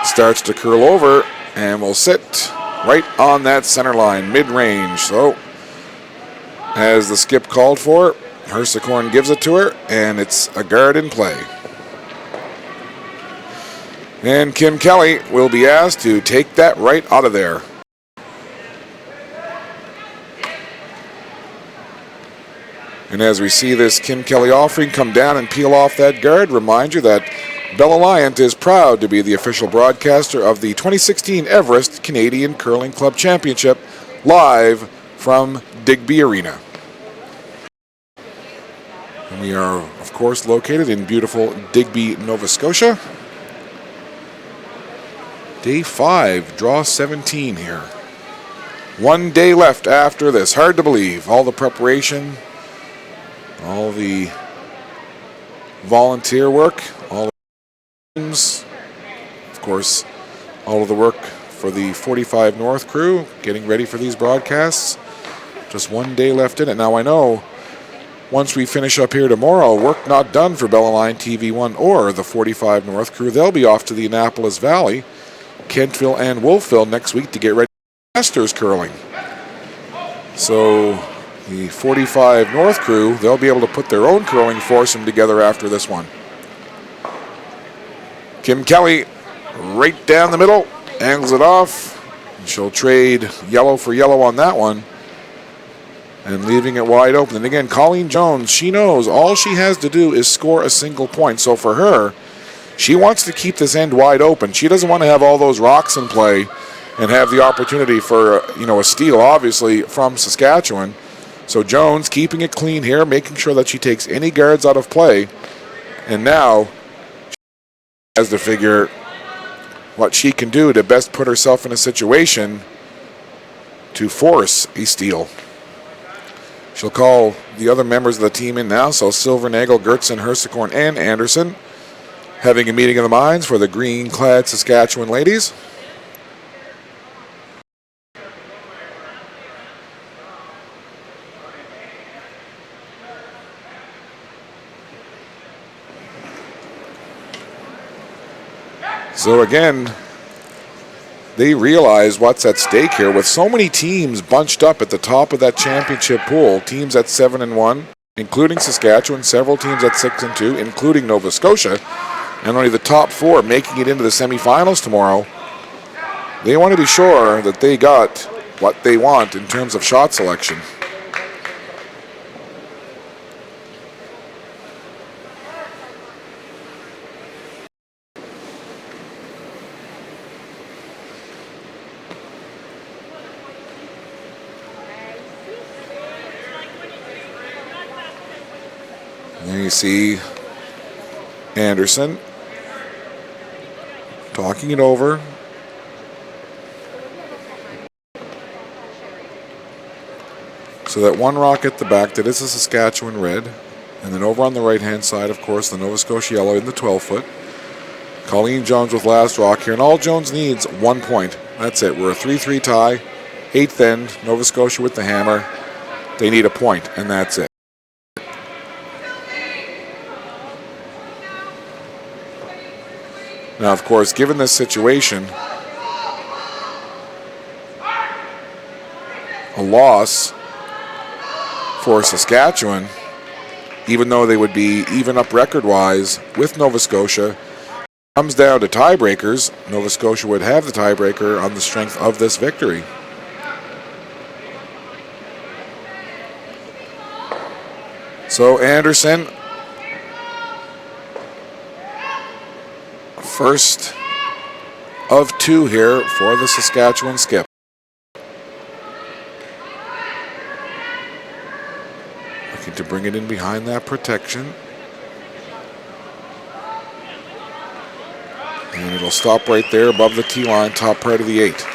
Starts to curl over and will sit right on that center line, mid-range. So, as the skip called for, Hersikorn gives it to her, and it's a guard in play. And Kim Kelly will be asked to take that right out of there. And as we see this Kim Kelly offering come down and peel off that guard, remind you that Bell Alliant is proud to be the official broadcaster of the 2016 Everest Canadian Curling Club Championship, live from Digby Arena. And we are, of course, located in beautiful Digby, Nova Scotia. Day 5, draw 17 here. 1 day left after this. Hard to believe. All the preparation, all the volunteer work, all the teams, of course, all of the work for the 45 North crew, getting ready for these broadcasts. Just 1 day left in it. Now I know once we finish up here tomorrow, work not done for Bell Alliant TV1 or the 45 North crew. They'll be off to the Annapolis Valley, Kentville and Wolfville next week to get ready for Masters curling. So the 45 North crew, they'll be able to put their own curling foursome together after this one. Kim Kelly right down the middle, angles it off. And she'll trade yellow for yellow on that one. And leaving it wide open. And again, Colleen Jones, she knows all she has to do is score a single point. So for her, she wants to keep this end wide open. She doesn't want to have all those rocks in play and have the opportunity for a steal, obviously, from Saskatchewan. So Jones keeping it clean here, making sure that she takes any guards out of play. And now she has to figure what she can do to best put herself in a situation to force a steal. She'll call the other members of the team in now. So Silvernagel, Gertson, Hersikorn, and Anderson having a meeting of the minds for the green-clad Saskatchewan ladies. So again, they realize what's at stake here with so many teams bunched up at the top of that championship pool. Teams at 7-1, including Saskatchewan, several teams at 6-2, including Nova Scotia, and only the top 4 making it into the semifinals tomorrow. They want to be sure that they got what they want in terms of shot selection. There you see Anderson talking it over. So that one rock at the back, that is a Saskatchewan red. And then over on the right-hand side, of course, the Nova Scotia yellow in the 12-foot. Colleen Jones with last rock here. And all Jones needs 1 point. That's it. We're a 3-3 tie. 8th end, Nova Scotia with the hammer. They need a point, and that's it. Now, of course, given this situation, a loss for Saskatchewan, even though they would be even up record-wise with Nova Scotia, comes down to tiebreakers. Nova Scotia would have the tiebreaker on the strength of this victory. So Anderson, first of two here for the Saskatchewan Skip. Looking to bring it in behind that protection. And it'll stop right there above the tee line, top part of the 8.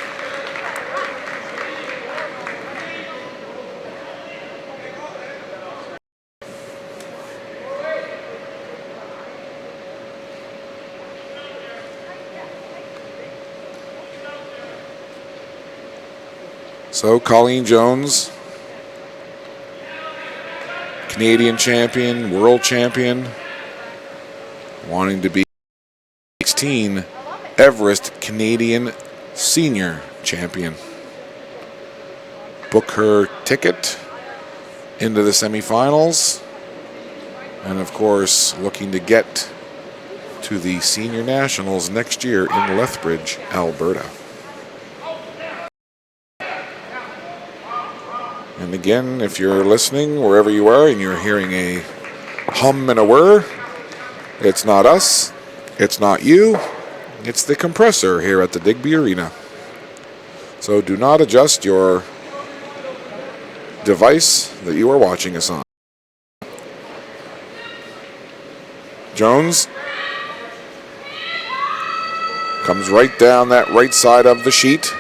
So Colleen Jones, Canadian champion, world champion, wanting to be 16 Everest Canadian senior champion. Book her ticket into the semifinals, and of course looking to get to the senior nationals next year in Lethbridge, Alberta. And again, if you're listening wherever you are and you're hearing a hum and a whir, it's not us, it's not you, it's the compressor here at the Digby Arena. So do not adjust your device that you are watching us on. Jones comes right down that right side of the sheet,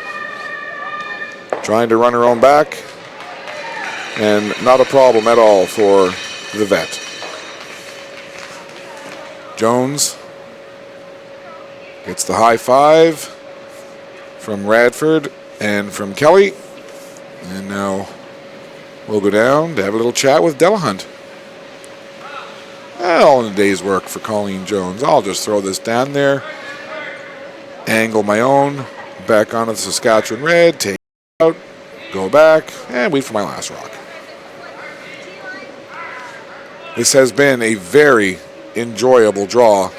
trying to run her own back. And not a problem at all for the vet. Jones gets the high five from Radford and from Kelly. And now we'll go down to have a little chat with Delahunt. All in a day's work for Colleen Jones. I'll just throw this down there, angle my own, back onto the Saskatchewan red, take it out, go back, and wait for my last rock. This has been a very enjoyable draw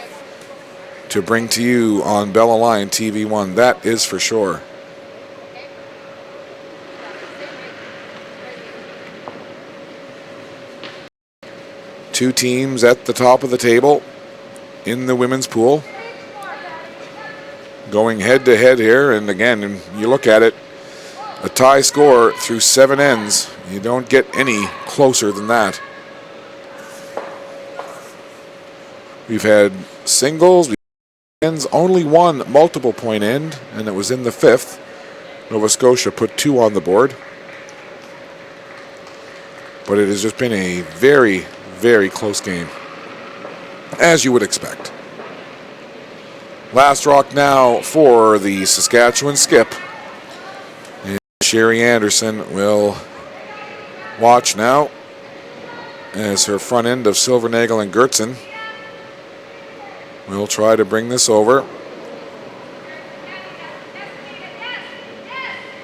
to bring to you on Bella Line TV1. That is for sure. Two teams at the top of the table in the women's pool, going head to head here. And again, you look at it, a tie score through 7 ends. You don't get any closer than that. We've had singles, we've had ends, only one multiple point end, and it was in the 5th. Nova Scotia put 2 on the board. But it has just been a very, very close game, as you would expect. Last rock now for the Saskatchewan Skip. And Sherry Anderson will watch now as her front end of Silvernagel and Gertsen will try to bring this over.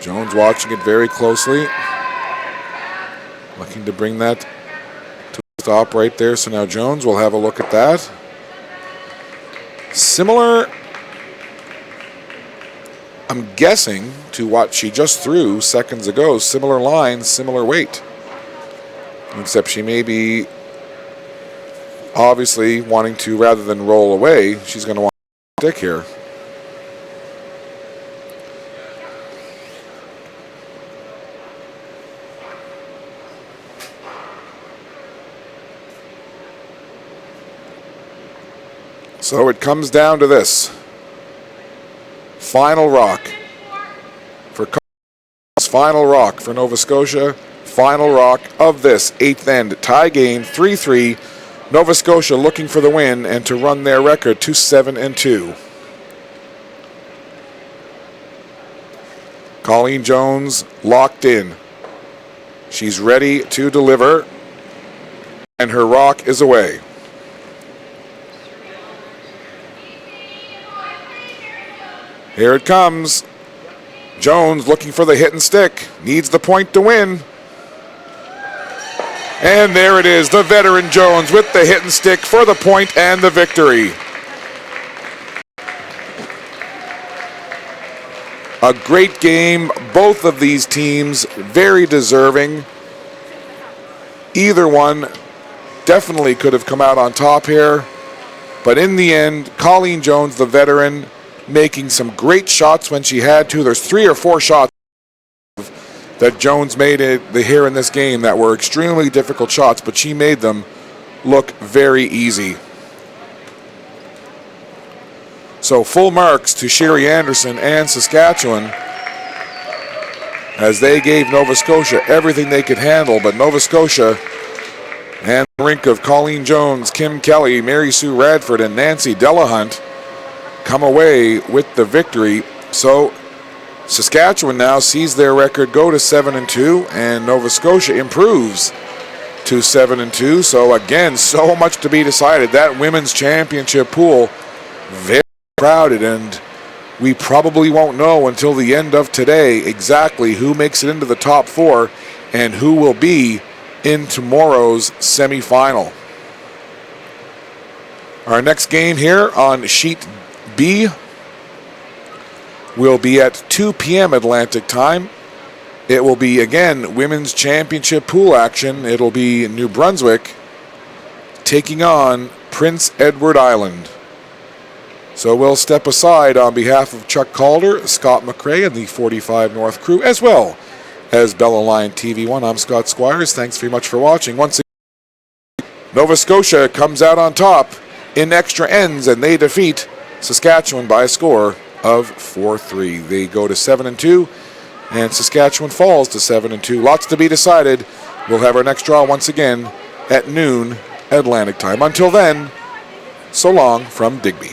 Jones watching it very closely, looking to bring that to a stop right there. So now Jones will have a look at that. Similar, I'm guessing, to what she just threw seconds ago. Similar line, similar weight. Except she may be obviously wanting to, rather than roll away, she's going to want to stick here. So it comes down to this. Final rock for Collins, final rock for Nova Scotia, final rock of this 8th end. Tie game 3-3. Nova Scotia looking for the win and to run their record to 7-2. Colleen Jones locked in. She's ready to deliver, and her rock is away. Here it comes. Jones looking for the hit and stick. Needs the point to win. And there it is, the veteran Jones with the hit and stick for the point and the victory. A great game. Both of these teams very deserving. Either one definitely could have come out on top here. But in the end, Colleen Jones, the veteran, making some great shots when she had to. There's 3 or 4 shots that Jones made here in this game that were extremely difficult shots, but she made them look very easy. So full marks to Sherry Anderson and Saskatchewan as they gave Nova Scotia everything they could handle, but Nova Scotia and the rink of Colleen Jones, Kim Kelly, Mary Sue Radford, and Nancy Delahunt come away with the victory. So Saskatchewan now sees their record go to 7-2, and Nova Scotia improves to 7-2. So again, so much to be decided. That women's championship pool, very crowded, and we probably won't know until the end of today exactly who makes it into the top 4 and who will be in tomorrow's semifinal. Our next game here on Sheet B will be at 2 p.m. Atlantic time. It will be, again, women's championship pool action. It'll be New Brunswick taking on Prince Edward Island. So we'll step aside on behalf of Chuck Calder, Scott McRae, and the 45 North crew, as well as Bell Line TV1. I'm Scott Squires. Thanks very much for watching. Once again, Nova Scotia comes out on top in extra ends, and they defeat Saskatchewan by a score of 4-3. They go to 7-2, and Saskatchewan falls to 7-2. Lots to be decided. We'll have our next draw once again at noon Atlantic time. Until then, so long from Digby.